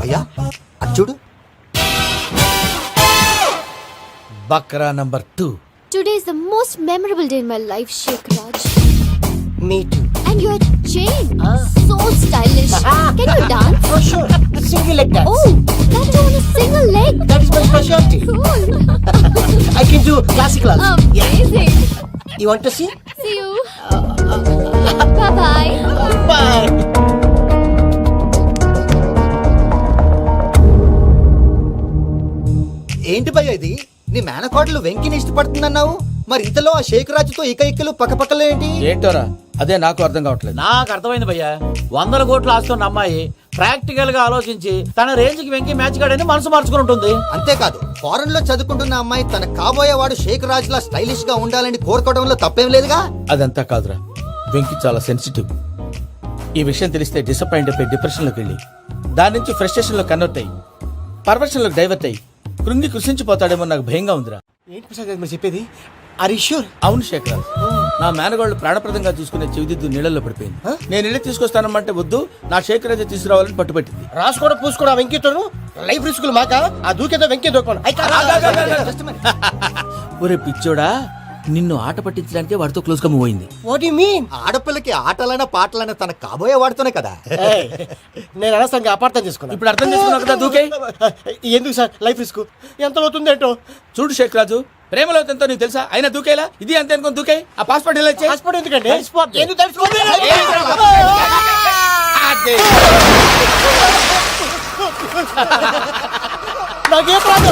అయ్యా అది చూడు.
Bakra number 2.
Today is the most memorable day in my life, Sheikh Raj.
Me two.
And your chain, so stylish. Can you dance?
Oh sure. Single leg dance.
Oh, that too on a single leg.
That is my specialty.
Cool.
I can do classical also.
Amazing.
You want to see?
See you. Bye bye.
Bye. ఏంటి భయ్య ఇది? నీ మేనకోడలు వెంకిని ఇష్టపడుతుందన్నావు, మరి ఇంతలో ఆ షేక్ రాజుతో ఇక్కలు పక్కపక్కలు ఏంటి?
ఏంటోరా, అదే నాకు అర్థం కావట్లేదు.
నాకు అర్థమైంది భయ్యా. 100 కోట్లు ఆస్తున్న అమ్మాయి ప్రాక్టికల్ గా ఆలోచించి తన రేంజ్ కి వెంకి మ్యాచ్ కాడని మనసు మార్చుకుని ఉంటుంది.
అంతేకాదు, ఫారెన్ లో చదువుకుంటున్న అమ్మాయి తన కాబోయేవాడు షేక్ రాజ్ లా స్టైలిష్ గా ఉండాలని కోరుకోవడంలో తప్పేం లేదుగా.
అదంతా కాదురా, వెంకి చాలా సెన్సిటివ్. ఈ విషయం తెలిస్తే డిసప్పాయింట్ అయిపోయి డిప్రెషన్లోకి వెళ్ళి దాని నుంచి ఫ్రస్ట్రేషన్ లో కన్వర్ట్ అయ్యి పర్వర్షన్ లోకి డైవర్ట్ అయ్యి కృంగి కృషించిపోతాడేమో నాకు భయంగా ఉందిరా.
ఏంటి ప్రసాద్ గారు మీరు చెప్పేది? Are you sure?
అవును శేఖర్, నా మేనగోళ్ళు ప్రాణప్రదంగా చూసుకునే చెవిదిద్దు నీళ్ళల్లో పడిపోయింది. నేను ఇల్లు తీసుకొస్తానమ్మంటే వద్దు, నా శేఖర్ అయితే తీసుకురావాలని పట్టుబట్టింది.
రాసుకోవడం పూసుకోవడం ఆ వెంకీతోను లైఫ్ రిస్కులు మాక. ఆ దూకేదో వెంకీ దూకోను.
ఒరే పిచ్చోడా, నిన్ను ఆట పట్టించడానికి వాడితో క్లోజ్ గా మూవ్ అయింది.
What you mean? ఆడపిల్లకి ఆటలైనా పాటలైనా తన కాబోయే వాడుతోనే కదా. నేను అనవసరంగా అపార్థం చేసుకున్నా.
ఇప్పుడు అర్థం చేసుకున్నావు కదా, దూకే.
ఎందుకు సార్ లైఫ్ రిస్క్ ఎంత అవుతుంది ఏంటో?
చూడు షేక్ రాజు, ప్రేమలో ఎంతో నీకు తెలుసా? అయినా దూకేలా? ఇది అంతే అనుకుని దూకే. ఆ పాస్పోర్ట్ ఇలా ఇచ్చే.
పాస్పోర్ట్ ఎందుకండి? ఎందుకు తెలుసుకోండి? నాకేం రాదు.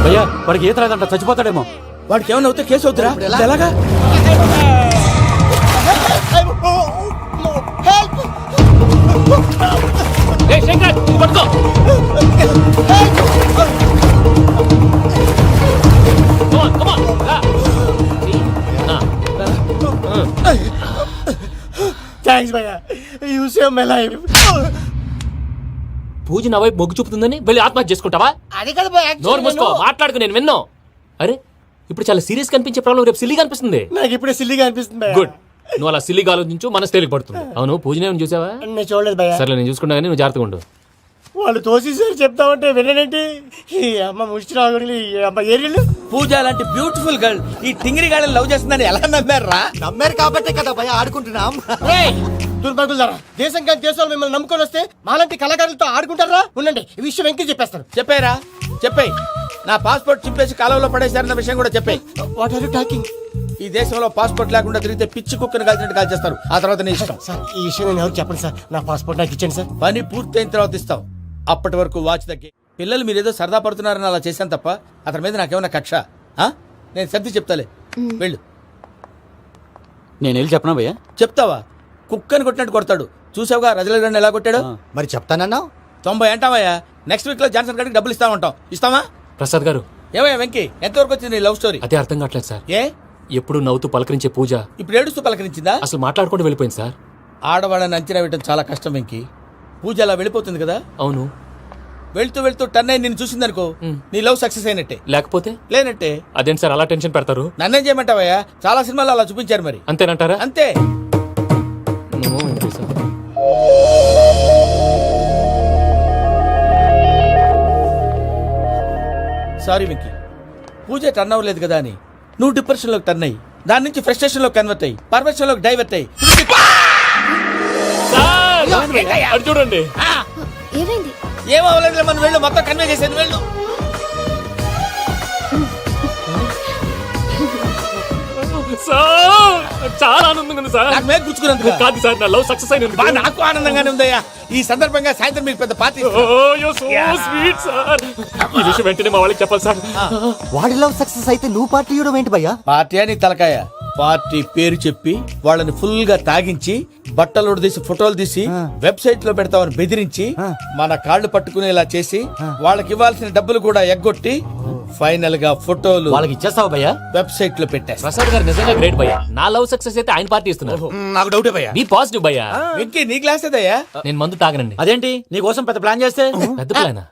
భయ్యా వాడికి ఈత రాదంట, చచ్చిపోతాడేమో.
వాడికి ఏమైనా అవుతే కేసు అవుతురా? ఎలాగా?
ఏయ్ శంకర్, పట్టుకో. Come on, come on. రా.
థ్యాంక్స్ భయ్యా, యు సేవ్ మై లైఫ్.
పూజ నా వైపు మొగ్గు చూపుతుందని వెళ్ళి ఆత్మహత్య చేసుకుంటావా?
అది కదా భయ్యా.
నోరు మూసుకో, మాట్లాడుకు, నేను విన్నావు. అరే ఇప్పుడు చాలా సీరియస్ కనిపించే ప్రాబ్లం రేపు సిల్లీగా అనిపిస్తుంది.
నాకు ఇప్పుడు సిల్లిగా అనిపిస్తుంది భయ్యా.
గుడ్, నువ్వు అలా సిల్లీగా ఆలోచించు, మనసు తేలిక పడుతుంది. అవును, పూజనే చూసావా?
నేను చూడలేదు భయ్యా.
సర్లే, నేను చూసుకుంటా కానీ నువ్వు జాగ్రత్తగా ఉండు.
వాళ్ళు తోసేసారు చెప్తామంటే విననేంటి? ఈ అమ్మ ముష్టి రాగుడి అమ్మ ఏరియలు
పూజ లాంటి బ్యూటిఫుల్ గర్ల్ ఈ టింగిరి గాడిని లవ్ చేస్తుందని ఎలా నమ్మారా?
నమ్మారు కాబట్టే కదా భయ ఆడుకుంటున్నాం.
దుర్భగులారా, దేశం కానీ దేశాలు మిమ్మల్ని నమ్ముకొని వస్తే మాలాంటి కళాకారులతో ఆడుకుంటారా? ఉండండి, ఈ విషయం వెంకీ చెప్పేస్తారు.
చెప్పారా? చెప్పేయ్. నా పాస్పోర్ట్ చింపేసి కాలంలో పడేశారన్న విషయం కూడా చెప్పేయ్.
What are you talking?
ఈ దేశంలో పాస్పోర్ట్ లేకుండా తిరిగితే పిచ్చి కుక్కను కాల్చినట్టు కాల్చేస్తారు. ఆ తర్వాత నీ ఇష్టం.
సార్, ఈ విషయం నేను ఎవరికి చెప్పండి సార్. నా పాస్పోర్ట్ నాకు ఇచ్చేయండి సార్.
పని పూర్తయిన తర్వాత ఇస్తాం. అప్పటి వరకు వాచ్ తగ్గి. పిల్లలు మీరేదో సరదా పడుతున్నారని అలా చేశాను తప్ప అతని మీద నాకేమన్నా కక్ష? నేను సర్ది చెప్తాలే, వెళ్ళు.
నేను వెళ్ళి చెప్పనా భయ్యా?
చెప్తావా? కుక్కని కొట్టినట్టు కొడతాడు. చూసావుగా రజలగడ్ని ఎలా కొట్టాడు?
మరి చెప్తానన్నావు.
90 అంటావయ్యా. నెక్స్ట్ వీక్ లో జాన్సన్ గడికి డబ్బులు ఇస్తా ఉంటాం. ఇస్తావా?
ప్రసాద్ గారు,
ఏమయ్యా వెంకీ, ఎంతవరకు వచ్చింది నీ లవ్ స్టోరీ?
అదే అర్థం కావట్లేదు సార్.
ఏ
ఎప్పుడు నవ్వుతూ పలకరించే పూజ
ఇప్పుడు ఏడుస్తూ పలకరించిందా?
అసలు మాట్లాడుకుంటూ వెళ్ళిపోయింది సార్.
ఆడవాళ్ళని అంచనా వేయడం చాలా కష్టం వెంకీ. పూజ అలా వెళ్ళిపోతుంది కదా.
అవును,
వెళ్తూ వెళ్తూ టర్న్ అయి నిన్ను చూసిందనుకో, నీ లవ్ సక్సెస్ అయినట్టే.
లేకపోతే
లేనట్టే.
అదేంటి సార్ అలా టెన్షన్ పెడతారు?
నన్నేం చేయమంటావయ్యా? చాలా సినిమాలు అలా చూపించారు మరి.
అంతేనంటారా?
అంతే. సారీ వెంకీ, పూజ టర్న్ అవ్వలేదు కదా అని నువ్వు డిప్రెషన్ లోకి టర్న్ అయ్యి దాని నుంచి ఫ్రస్ట్రేషన్ లో కన్వర్ట్ అయ్యి పర్వర్షన్ లోకి డైవర్ట్ అయ్యి.
అది చూడండి.
ఏమైంది?
ఏమవ్వలేదు, మనం వెళ్ళు, మొత్తం కన్వే చేసేది వెళ్ళు.
సార్, చాలా ఆనందంగా ఉంది సార్.
నాకు మీద గుచ్చుకున్నందుకు
కాదు సార్, నా లవ్ సక్సెస్ అయినందుకు.
నాకు ఆనందంగానే ఉందయ్యా. ఈ సందర్భంగా సాయంత్రం మీకు పెద్ద పార్టీ.
Sweet sir. ఈ విషయం వెంటనే మా వాళ్ళకి చెప్పాలి సార్.
వాడి లవ్ సక్సెస్ అయితే నువ్వు పార్టీ ఇవ్వడం ఏంటి భయ్యా?
పార్టీ అని తలకాయ. పార్టీ పేరు చెప్పి వాళ్ళని ఫుల్ గా తాగించి బట్టలు తీసి ఫోటోలు తీసి వెబ్సైట్ లో పెడతామని బెదిరించి మన కాళ్ళు పట్టుకునేలా చేసి వాళ్ళకి ఇవ్వాల్సిన డబ్బులు కూడా ఎగ్గొట్టి ఫైనల్ గా ఫోటోలు
వాళ్ళకి ఇచ్చేస్తావా భయ్యా?
వెబ్సైట్ లో పెట్టేస్తా.
ప్రసాద్ గారు నిజంగా గ్రేట్ భయ్యా. నా లవ్ సక్సెస్ అయితే ఆయన పార్టీ ఇస్తున్నారు.
నాకు డౌటే భయ్యా.
బీ పాజిటివ్ భయ్యా.
వెంకీ, నీ గ్లాస్ ఏదయ్యా?
నేను మందు తాగనండి.
అదేంటి నీకోసం పెద్ద ప్లాన్ చేస్తే?
పెద్ద ప్లానా?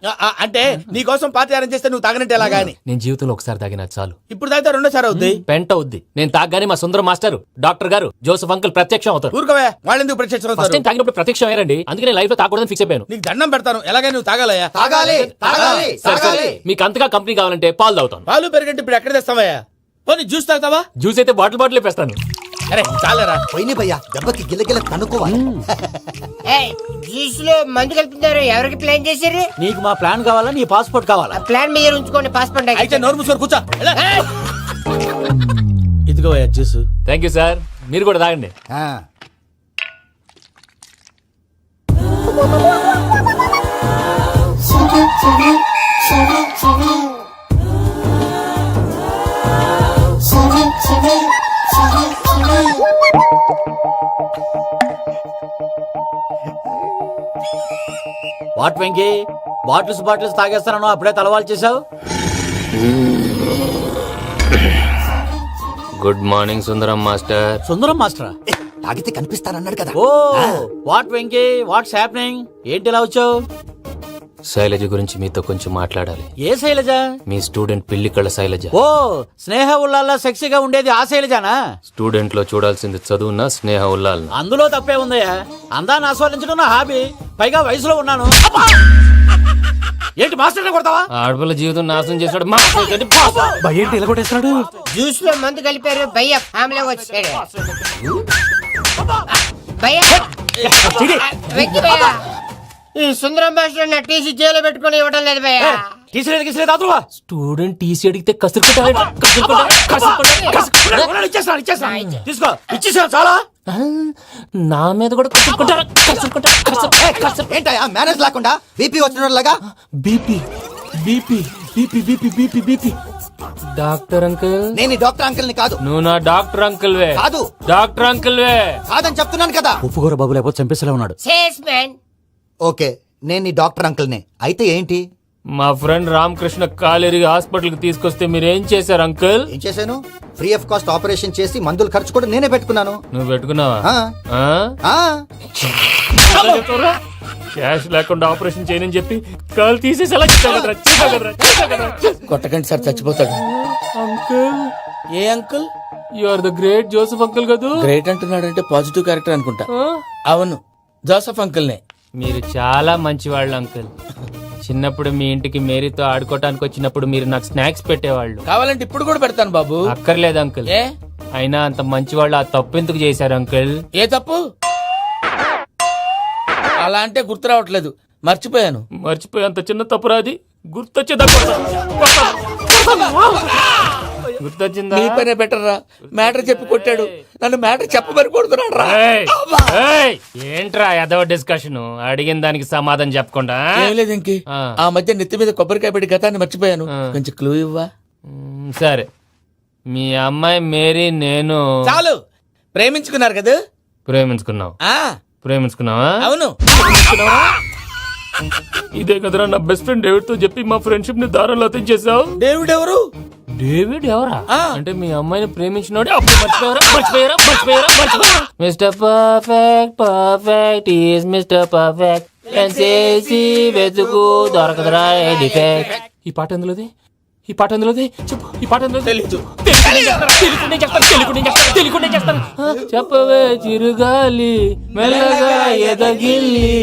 అంటే నీ కోసం పార్టీ అరేంజ్ చేస్తే నువ్వు తాగనంటే ఎలాగా అని.
నేను జీవితంలో ఒకసారి తాగినా చాలు.
ఇప్పుడు తాగితే రెండోసారి అవుద్ది.
పెంట అవుద్ది. నేను తాగగానే మా సుందరం మాస్టర్, డాక్టర్ గారు, జోసఫ్ అంకుల్ ప్రత్యక్షం అవుతారు.
ఊరుకోవా, వాళ్ళెందుకు ప్రత్యక్షం
ఫస్ట్
అవుతారు?
టైం తాగినప్పుడు ప్రత్యక్షం అయ్యారండి. అందుకే నేను లైఫ్ లో తాగకూడదని ఫిక్స్ అయిపోయాను.
నీకు దండం పెడతాను, ఎలాగైనా నువ్వు తాగాలయ్యా.
తాగాలి తాగాలి
సరే, సరే. మీకు అంతగా కంపెనీ కావాలంటే పాలు తాగుతాను.
పాలు పెరిగంటే ఇప్పుడు ఎక్కడ తెస్తావయ్యా? పోనీ జ్యూస్ తాగుతావా?
జ్యూస్ అయితే బాటిల్ వేస్తాను.
అరే చాలరా.
పోయిన భయ్యా, దెబ్బకి గిల్లగిల్ల కనుక్కోవాలి.
జ్యూస్ లో మందు కలుపుతున్నారు, ఎవరికి ప్లాన్ చేశారు?
నీకు మా ప్లాన్ కావాలా, నీ పాస్పోర్ట్ కావాలా?
ప్లాన్ మీద ఉంచుకోండి, పాస్పోర్ట్
అయితే నోరు మూసుకొని కూర్చో. ఇదిగో జ్యూస్.
Thank you sir. మీరు కూడా తాగండి.
వాట్ వెంకీ, బాటిల్స్ తాగేస్తానో అప్పుడే తలవాలు చేసావు.
Good morning Sundaram master.
Sundaram మాస్టరా?
తాగితే కనిపిస్తానన్నాడు కదా.
Oh what Venky, what's happening? ఏంటి ఇలా వచ్చావు?
శైలజ గురించి మీతో కొంచెం మాట్లాడాలి.
ఏ శైలజ?
మీ స్టూడెంట్ పిల్లి కళ్ళ శైలజ.
ఓ స్నేహ ఉల్లాల్లో సెక్సీగా ఉండేది ఆ శైలజానా?
స్టూడెంట్ లో చూడాల్సింది చదువున స్నేహ ఉల్లాల్.
అందులో తప్పే ఉందయ్యా. అందాన్ని ఆస్వాదించడం నా హాబీ. పైగా వయసులో ఉన్నాను. ఏంటి మాస్టర్ కొడతావా?
ఆడపిల్ల జీవితం నాశనం చేశాడు.
ఏంటి ఇలా కొట్టేస్తున్నాడు?
జ్యూస్ లో మందు కలిపారు, భయ్య ఫ్యామిలీ వచ్చాడు. భయ్య వెంకీ భయ్య, ఈ సుందరం భాష నా టీసీ జైలు పెట్టుకుని ఇవ్వడం లేదు భయ్య.
తీసిలేదు
స్టూడెంట్ టీసీ అడిగితే తీసుకో,
చాలా.
నా మీద కూడా
ఏంటయ్యా మేనేజ్ లేకుండా బీపీ వచ్చినలాగా?
BP BP BP BP BP BP. Doctor uncle,
నేను ఈ డాక్టర్ అంకుల్ ని కాదు.
నువ్వు నా డాక్టర్ అంకుల్ వే.
కాదు
డాక్టర్ అంకుల్ వే.
కాదని చెప్తున్నాను కదా.
ఉప్పుకూర బాబు లేకపోతే చంపేసేలా ఉన్నాడు.
Sales man.
ఓకే, నేను ఈ డాక్టర్ అంకుల్ నే. అయితే ఏంటి?
మా ఫ్రెండ్ రామకృష్ణ కాలేరికి హాస్పిటల్ కి తీసుకొస్తే మీరేం చేశారు అంకుల్?
ఏం చేశాను? ఫ్రీ ఆఫ్ కాస్ట్ ఆపరేషన్ చేసి మందులు ఖర్చు కూడా నేనే పెట్టుకున్నాను.
నువ్వు పెట్టుకున్నావా? క్యాష్ లేకుండా ఆపరేషన్ చేయనని చెప్పి కాల్ తీసేసి ఎలా
కొట్టకండి సార్, చచ్చిపోతాడు.
అంకుల్
ఏ uncle?
You are the great Joseph uncle కదూ?
గ్రేట్ అంటున్నాడంటే పాజిటివ్ క్యారెక్టర్ అనుకుంటా. అవును, జోసఫ్ అంకుల్నే.
మీరు చాలా మంచివాళ్ళు అంకుల్. చిన్నప్పుడు మీ ఇంటికి మేరీతో ఆడుకోవటానికి వచ్చినప్పుడు మీరు నాకు స్నాక్స్ పెట్టేవాళ్ళు.
కావాలంటే ఇప్పుడు కూడా పెడతాను బాబు.
అక్కర్లేదు అంకుల్.
ఏ
అయినా అంత మంచివాళ్ళు ఆ తప్పు ఎందుకు చేశారు అంకుల్?
ఏ తప్పు? అలా అంటే గుర్తు రావట్లేదు, మర్చిపోయాను.
మర్చిపోయి అంత చిన్న తప్పు రాది గుర్తొచ్చేదా? గుర్తొచ్చిందా?
నీ పనే బెటర్ రా. మ్యాటర్ చెప్పి కొట్టాడు, నన్ను మ్యాటర్ చెప్పమని కొడుతున్నాడు రా.
ఏంట్రా ఎదవ డిస్కషన్? అడిగిన దానికి సమాధానం చెప్పకుండా.
ఏం లేదు ఇంకి, ఆ మధ్య నెత్తి మీద కొబ్బరికాయ పెట్టి గతాన్ని మర్చిపోయాను. కొంచెం క్లూ ఇవ్వా?
సరే, మీ అమ్మాయి మేరీ నేను
చాలు. ప్రేమించుకున్నారు కదా?
ప్రేమించుకున్నావు. ప్రేమించుకున్నావా?
అవును.
ఇదే కదరా నా బెస్ట్ ఫ్రెండ్ డేవిడ్ తో చెప్పి మా ఫ్రెండ్షిప్ ని దారంలో తెంచేసావు.
డేవిడ్ ఎవరు?
డేవిడ్ ఎవరా? అంటే మీ అమ్మాయిని ప్రేమించినోడే అప్పుడు మర్చిపోయారా? Mister perfect perfect is mister perfect చేసి వెతుకు దొరకదురా డిఫెక్ట్. ఈ పాట ఎందులోది? ఈ పాట ఎందులోది? చెప్పు. ఈ పాట ఎందులో?
తెలీదు.
తెలుగునే చేస్తాను. చెప్పవే చిరుగాలి మెల్లగా ఎదగిల్లి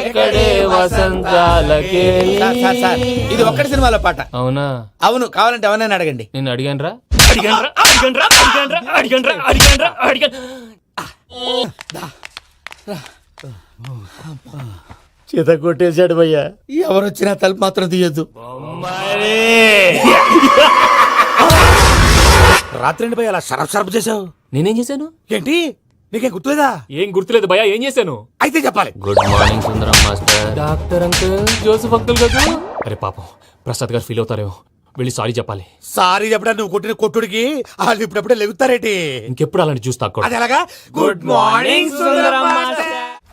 ఎక్కడే వసంతాలకే.
ఇది ఒక్కటి సినిమాలో పాట.
అవునా?
అవును. కావాలంటే ఎవరైనా అడగండి.
నేను అడిగాను రా.
చేత కొట్టేశాడు భయ్యా.
ఎవరు వచ్చినా తలుపు మాత్రం తీయద్దు.
రాత్రి భయ అలా షరఫ్ చేసావు.
నేనేం చేశాను?
ఏంటి నీకేం గుర్తులేదా?
ఏం గుర్తులేదు భయ్యా. ఏం చేశాను?
అయితే చెప్పాలి.
Good morning Sundaram master. Doctor uncle, Joseph uncle కదా? అరే పాపం, ప్రసాద్ గారు ఫీల్ అవుతారేమో. వెళ్ళి సారీ చెప్పాలి.
సారీ చెప్పడా? నువ్వు కొట్టిన కొట్టుడికి వాళ్ళు ఇప్పుడప్పుడే లెగుతారేటి?
ఇంకెప్పుడు అలాంటి జ్యూస్ తాక్కూడదు.
అది ఎలాగా? Good morning Sundaram
master.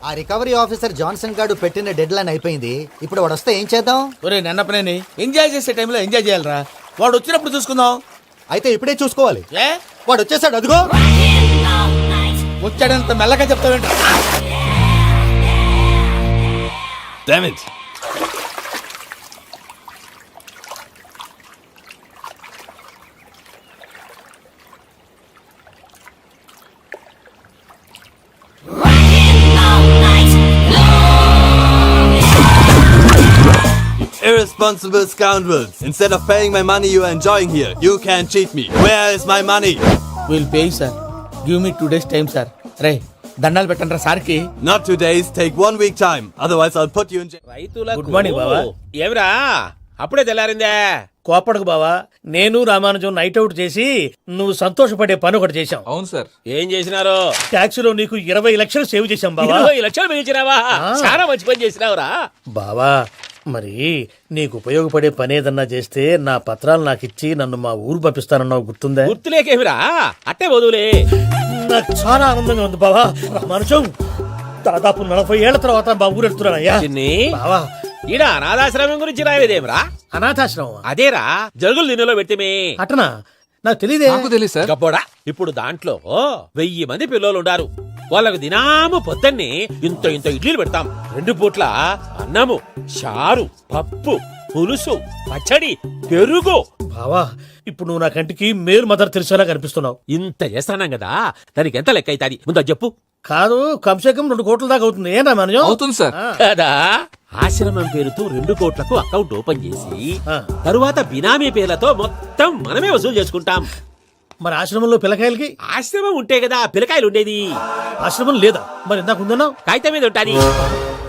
ఆ రికవరీ ఆఫీసర్ జాన్సన్ గారు పెట్టిన డెడ్ లైన్ అయిపోయింది. ఇప్పుడు వాడు వస్తే ఏం చేద్దాం?
ఒరే నన్నపనేని, ఎంజాయ్ చేసే టైంలో ఎంజాయ్ చేయాలరా. వాడు వచ్చినప్పుడు చూసుకుందాం.
అయితే ఇప్పుడే చూసుకోవాలి.
ఏ
వాడు వచ్చేసాడు, అదిగో
వచ్చాడంత మెల్లగా చెప్తావేంట?
Damn it. Irresponsible scoundrels. Instead of paying my money you are enjoying here, you can't cheat me. Where is my money?
Will pay sir. Give me 2 days time sir. రే దండాలు పెట్టండి రా సార్కి.
Not 2 days, take 1 week time. Otherwise I'll put you in jail.
Good morning బావా.
ఏమిరా అప్పుడే తెల్లారిందే?
కోపడకు బావా. నేను రామానుజం నైట్ అవుట్ చేసి నువ్వు సంతోషపడే పని ఒకటి చేశాం.
అవును సార్. ఏం చేసినారు?
ట్యాక్సీలో నీకు 20 లక్షలు సేవ్ చేశాం బావా.
20 లక్షలు మిగిల్చినావా? చాలా మంచి పని చేసినావురా
బావా. మరి నీకు ఉపయోగపడే పని ఏదన్నా చేస్తే నా పత్రాలు నాకు ఇచ్చి నన్ను మా ఊరు పంపిస్తానన్నావు, గుర్తుందా?
గుర్తులేకేమిరా, అట్టే వదులే.
నాకు చాలా ఆనందంగా ఉంది బావా. రామానుజం దాదాపు 40 ఏళ్ల తర్వాత మా ఊరు వెళ్తున్నానయ్యా. బావా,
ఈడ అనాథాశ్రమం గురించి రాయలేదేమిరా?
అనాథాశ్రమం
అదేరా, జరుగులు దీనిలో పెట్టిమే.
అటనా? నాకు తెలియదే.
తెలియదు సార్. గబ్బోడా, ఇప్పుడు దాంట్లో 1000 మంది పిల్లలు ఉండారు. వాళ్ళకు దినాము పొద్దున్నే ఇంత ఇంత ఇడ్లీలు పెడతాం. 2 పూట్ల అన్నము, చారు, పప్పు, పులుసు, పచ్చడి, పెరుగు.
బావా, ఇప్పుడు నువ్వు నా కంటికి మేరు మదర్ తెలిసేలా కనిపిస్తున్నావు.
ఇంత చేస్తానం కదా, దానికి ఎంత లెక్క అవుతుంది ముందు చెప్పు.
కాదు, కమ్సే కమ్ 2 కోట్ల దాకా అవుతుంది. ఏం రామానుజం?
అవుతుంది సార్. కదా, ఆశ్రమం పేరుతో 2 కోట్లకు అకౌంట్ ఓపెన్ చేసి తరువాత బినామీ పేర్లతో మొత్తం మనమే వసూలు చేసుకుంటాం.
మరి ఆశ్రమంలో పిల్లకాయలకి?
ఆశ్రమం ఉంటే కదా పిల్లకాయలు ఉండేది.
ఆశ్రమం లేదా? మరి ఇందాక ఉందన్నావు.
కాగితం మీద ఉంటాది.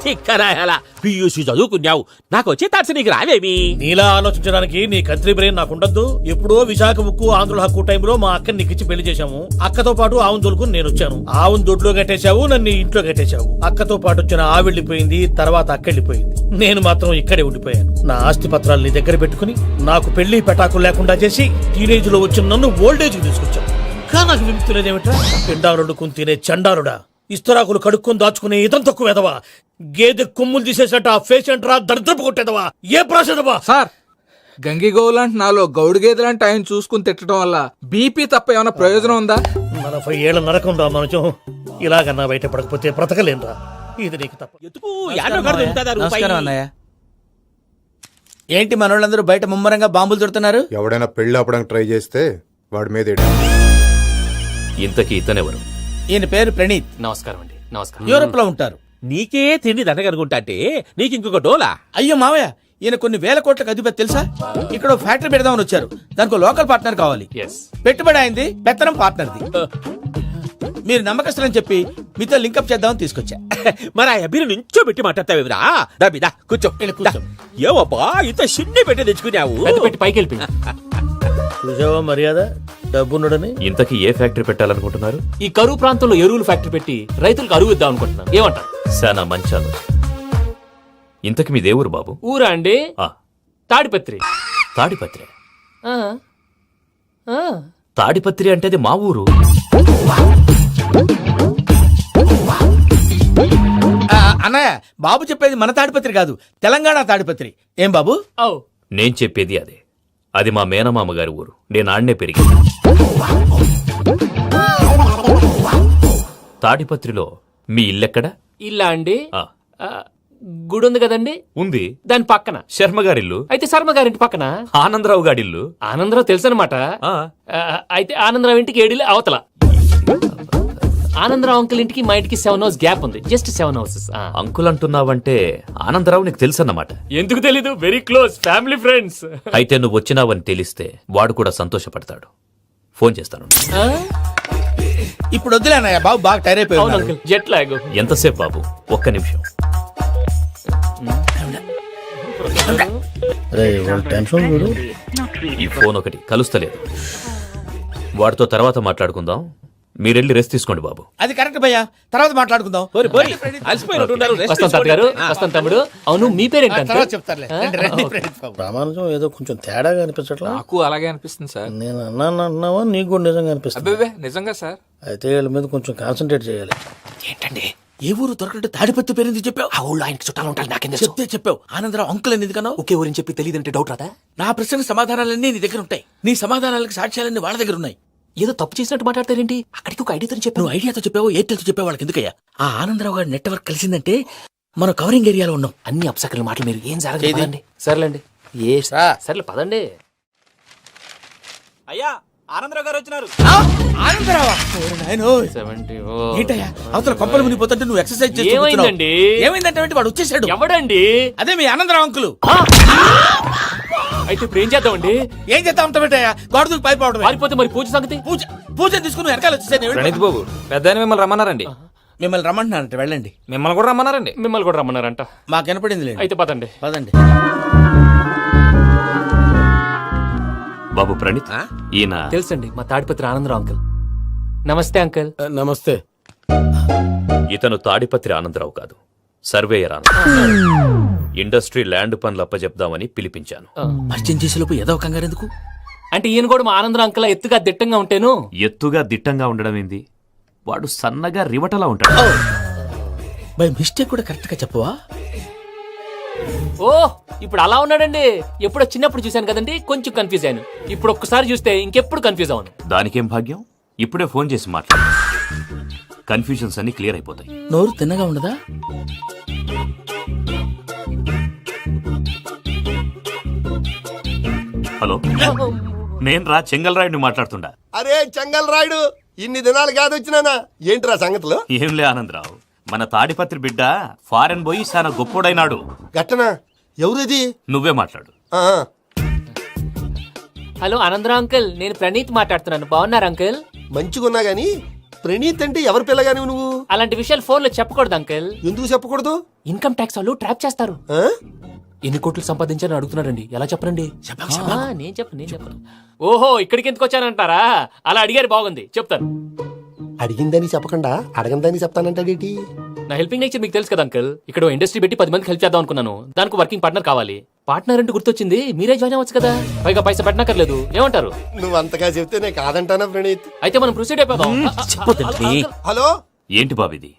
చిక్కరాయాల పియూసీ చదువుకున్నావు, నాకు వచ్చే తాట్స్ నీకు రావేమి?
నీలా ఆలోచించడానికి నీ కంట్రీ బ్రెయిన్ నాకు ఉండద్దు. ఎప్పుడో విశాఖ ఉక్కు ఆంధ్రుల హక్కు టైంలో మా అక్కని నీకిచ్చి పెళ్లి చేశాము. అక్కతో పాటు ఆవును దొడుకుని నేను వచ్చాను. ఆవును దొడ్లో కట్టేశావు, నన్ను ఇంట్లో కట్టేశావు. అక్కతో పాటు వచ్చిన ఆవు వెళ్ళిపోయింది, తర్వాత అక్క వెళ్ళిపోయింది. నేను మాత్రం ఇక్కడే ఉండిపోయాను. నా ఆస్తి పత్రాలు నీ దగ్గర పెట్టుకుని నాకు పెళ్లి పెటాకులు లేకుండా చేసి టీనేజ్ లో వచ్చిన నన్ను ఓల్డేజ్ కి తీసుకొచ్చావు. కానీ నాకు విముక్తి లేదేమిట్రా? పిండారుడుకుని తినే చండారుడా, ఇస్తరాకులు కడుక్కొని దాచుకునే ఇతం తక్కువ ఎదవా, గేదె కొమ్ములు తీసేసట ఆ పేషెంట్ రా దరిద్రపు కొట్టేదవా, ఏ ప్రాసెదవా?
సార్, గంగిగోవులాంటి నాలో గౌడు గేదెలాంటి ఆయన చూసుకుని తిట్టడం వల్ల బీపీ తప్ప ఏమైనా ప్రయోజనం ఉందా?
40 ఏళ్ల నరకం రా మనచం. ఇలాగన్నా బయట పడకపోతే బ్రతకలేనురా. ఇది నీకు తప్ప.
నమస్కారం అన్నయ్య. ఏంటి మనోళ్ళందరూ బయట ముమ్మరంగా బాంబులు దొరుకుతున్నారు?
ఎవడైనా పెళ్లి ఆపడానికి ట్రై చేస్తే వాడి మీద
ఇంతకీ ఇతనెవరు?
ఈయన పేరు ప్రణీత్.
నమస్కారం అండి. నమస్కారం.
యూరోప్ లో ఉంటారు.
నీకే తిండి దండగనుకుంటా అంటే నీకు ఇంకొక డోలా?
అయ్యో మావయ్య, ఈయన కొన్ని వేల కోట్లకు అధిపతి తెలుసా? ఇక్కడ ఓ ఫ్యాక్టరీ పెడదామని వచ్చారు. దానికి లోకల్ పార్ట్నర్ కావాలి.
ఎస్.
పెట్టుబడి అయింది, పెత్తనం పార్ట్నర్ది. మీరు నమ్మకస్తులని చెప్పి మీతో లింకప్ చేద్దామని తీసుకొచ్చా.
మరి ఆ అబ్బిని నుంచో పెట్టి మాట్లాడతావేమిరా? దా కూర్చో.
కూర్చో.
ఏవబ్బా ఇంత సిన్ని పెట్టి తెచ్చుకున్నావు?
పెద్ద పెట్టి పైకి వెళ్ళిపోయింది.
చూసావా మర్యాద, డబ్బున్నడని.
ఇంతకీ ఏ ఫ్యాక్టరీ పెట్టాలనుకుంటున్నారు?
ఈ కరువు ప్రాంతంలో ఎరువులు ఫ్యాక్టరీ పెట్టి రైతులకు అరువు ఇద్దాం అనుకుంటున్నాను. ఏమంటారు?
శానా మంచి ఆలోచన. ఇంతకి మీ దేవురు బాబు?
ఊరా అండి?
ఆ,
తాడిపత్రి.
తాడిపత్రి.
ఆ. ఆ.
తాడిపత్రి అంటే అది మా ఊరు.
అన్నయ్య, బాబు చెప్పేది మన తాడిపత్రి కాదు, తెలంగాణ తాడిపత్రి. ఏం బాబు?
ఓ.
నేను చెప్పేది అదే. అది మా మేనమామ గారి ఊరు. నేను ఆడనే పెరిగింది. తాడిపత్రిలో మీ ఇల్లెక్కడ?
ఇల్లా అండి?
ఆ,
ఆ, గుడి ఉంది కదండి,
ఉంది.
దాని పక్కన.
శర్మ గారిల్లు.
అయితే శర్మ గారింటి పక్కన
ఆనందరావు గారిల్లు.
ఆనందరావు తెలుసు అనమాట.
ఆ,
అయితే ఆనందరావు ఇంటికి 7 అవతల. ఆనందరావు అంకుల్ ఇంటికి మా ఇంటికి 7 హౌస్ గ్యాప్ ఉంది. Just 7 houses.
అంకుల్ అంటున్నావంటే ఆనందరావు నీకు తెలుసన్నమాట.
ఎందుకు తెలీదు? Very close family friends.
అయితే నువ్వు వచ్చినావని తెలిస్తే వాడు కూడా సంతోషపడతాడు. ఫోన్ చేస్తాను.
ఇప్పుడు వద్దులే అన్నయ్య, బాబు బాగా టైర్
అవును
అయిపోయి.
Uncle, jet lag.
ఎంతసేపు బాబు? ఒక్క నిమిషం.
టెన్షన్ చూడు.
ఈ ఫోన్ ఒకటి కలుస్తలేదు. వాడితో తర్వాత మాట్లాడుకుందాం. మీరెళ్ళి రెస్ట్ తీసుకోండి బాబు.
అది కరెక్ట్ భయ్యా, తర్వాత మాట్లాడుకుందాం.
అలసిపోయినట్టున్నారు. రెస్ట్
వస్తాం తాత గారు. వస్తాం తమ్ముడు. అవును, మీ పేరేంటి
తర్వాత
అంకుల్?
చెప్తారులే. రండి, రండి, ప్రణీత్ బాబు.
ప్రామాణికం ఏదో కొంచెం తేడాగా అనిపించట్లా.
నాకు అలాగే అనిపిస్తుంది సార్.
నేను అన్నావా నీకు కూడా నిజంగా అనిపిస్తుంది?
అబ్బే నిజంగా సార్.
అయితే వీళ్ళ మీద కొంచెం కాన్సన్ట్రేట్ చేయాలి.
ఏంటండి, ఏ ఊరు దొరకట్టు తాడిపత్రి పేరు ఎందుకు చెప్పావు?
ఆ ఊళ్ళో ఆయనకి చుట్టాలు ఉంటారు. నాకేం
చెప్తే చెప్పావు. ఆనందరావు అంకుల్ అని ఎందుకన్నావు?
ఒకే ఊరిని చెప్పి తెలియదంటే డౌట్ రాదా?
నా ప్రశ్నకు సమాధానాలన్నీ నీ దగ్గర ఉంటాయి. నీ సమాధానాలకు సాక్ష్యాలన్నీ వాళ్ళ దగ్గర ఉన్నాయి.
ఏదో తప్పు చేసినట్టు మాట్లాడతారేంటి? అక్కడికి ఒక ఐడియాతో చెప్పాను.
నువ్వు ఐడియాతో చెప్పావు, ఎయిర్టెల్తో చెప్పావు, వాళ్ళకి ఎందుకయ్యా? ఆ ఆనందరావు గారి నెట్వర్క్ కలిసిందంటే మనం కవరింగ్ ఏరియాలో ఉన్నాం.
అన్ని అప్సకల మాటలు మీరు ఏం జరగదండి. సర్లేండి. ఏ సర్లే పదండి.
అయ్యా, ఆనందరావు గారు వచ్చినారు.
ఆనందరావా? ఓరి నాయనో.
70.
ఏంటయ్యా, అవతల కొంపలు మునిగిపోతుంటే నువ్వు ఎక్సర్సైజ్ చేస్తూ కూర్చున్నావు.
ఏమైందండి?
ఏమైందంటే వాడు వచ్చేసాడు.
ఎవడండి?
అదే మీ ఆనందరావు అంకులు.
అయితే ఇప్పుడు ఏం చేద్దామండి?
ఏం చేస్తా ఉంటావేటయ్యా, గోడ దూకి పైపోవడం.
పారిపోతే మరి పూజ సంగతి?
పూజ తీసుకుని వెనకాల వచ్చేసాను.
ప్రణీత్ బాబు, పెద్ద మిమ్మల్ని రమ్మన్నారండి.
మిమ్మల్ని రమ్మంటున్నారంట, వెళ్ళండి.
మిమ్మల్ని కూడా రమ్మన్నారండి.
మిమ్మల్ని కూడా రమ్మన్నారంట.
మాకు వినపడింది.
అయితే పదండి.
పదండి.
బాబు ప్రణీత్, ఈయన
తెలుసండి, మా తాడిపత్రి ఆనందరావు అంకుల్. నమస్తే అంకుల్.
నమస్తే.
ఇతను తాడిపత్రి ఆనందరావు కాదు, సర్వేయర్ ఆనందరావు. ఇండస్ట్రీ ల్యాండ్ పనులు అప్పచెప్దామని పిలిపించాను.
పరిచయం చేసేలోపు ఏదో కంగారు ఎందుకు?
అంటే ఈయన కూడా మా ఆనందరావు అంకుల్ ఎత్తుగా దిట్టంగా ఉంటాను.
ఎత్తుగా దిట్టంగా ఉండడం ఏంది? వాడు సన్నగా రివటలా ఉంటాడు.
బై మిస్టేక్ కూడా కరెక్ట్ గా చెప్పవా?
ఓ, ఇప్పుడు అలా ఉన్నాడండి. ఎప్పుడో చిన్నప్పుడు చూశాను కదండి, కొంచెం కన్ఫ్యూజ్ అయ్యాను. ఇప్పుడు ఒక్కసారి చూస్తే ఇంకెప్పుడు కన్ఫ్యూజ్ అవ్వను.
దానికేం భాగ్యం? ఇప్పుడే ఫోన్ చేసి మాట్లాడు. కన్ఫ్యూజన్స్ అన్ని క్లియర్ అయిపోతాయి.
నోరు తిన్నగా ఉండదా?
హలో, నేను రా చెంగల్ రాయుడిని మాట్లాడుతుండా.
అరే చెంగల్ రాయుడు, ఇన్ని దినాలు కాదు వచ్చినానా? ఏంట్రా సంగతులు?
ఏంలే ఆనందరావు, మన తాడిపత్రి బిడ్డ ఫారెన్ పోయి చాలా గొప్పోడైనాడు.
గట్టనా? ఎవరిది?
నువ్వే మాట్లాడు.
హలో ఆనందరావు అంకుల్, నేను ప్రణీత్ మాట్లాడుతున్నాను. బాగున్నారు అంకుల్?
మంచిగున్నా గాని ప్రణీత్ అంటే ఎవరి పిల్లగాని నువ్వు?
అలాంటి విషయాలు ఫోన్ లో చెప్పకూడదు అంకుల్.
ఎందుకు చెప్పకూడదు?
ఇన్కమ్ ట్యాక్స్ వాళ్ళు ట్రాప్ చేస్తారు. ఎన్ని కోట్లు సంపాదించాలని అడుగుతున్నారండి. ఎలా చెప్పరండి? నేను చెప్పను. ఓహో, ఇక్కడికి ఎందుకు వచ్చానంటారా? అలా అడిగారు, బాగుంది, చెప్తాను.
అడిగిందని చెప్పకుండా అడగందని చెప్తానంటాడేటి?
నా హెల్పింగ్ నేచర్ మీకు తెలుసు కదా అంకుల్. ఇక్కడ ఇండస్ట్రీ పెట్టి 10 మందికి హెల్ప్ చేద్దాం అనుకున్నాను. దానికి వర్కింగ్ పార్ట్నర్ కావాలి. పార్ట్నర్ అంటే గుర్తొచ్చింది, మీరే జాయిన్ అవ్వచ్చు కదా. పైగా పైసా పెట్టనక్కర్లేదు. ఏమంటారు?
నువ్వు అంతగా చెప్తే నేను కాదంటానా ప్రణీత్?
అయితే మనం ప్రొసీడ్ అయిపోదాం.
హలో,
ఏంటి బాబిది?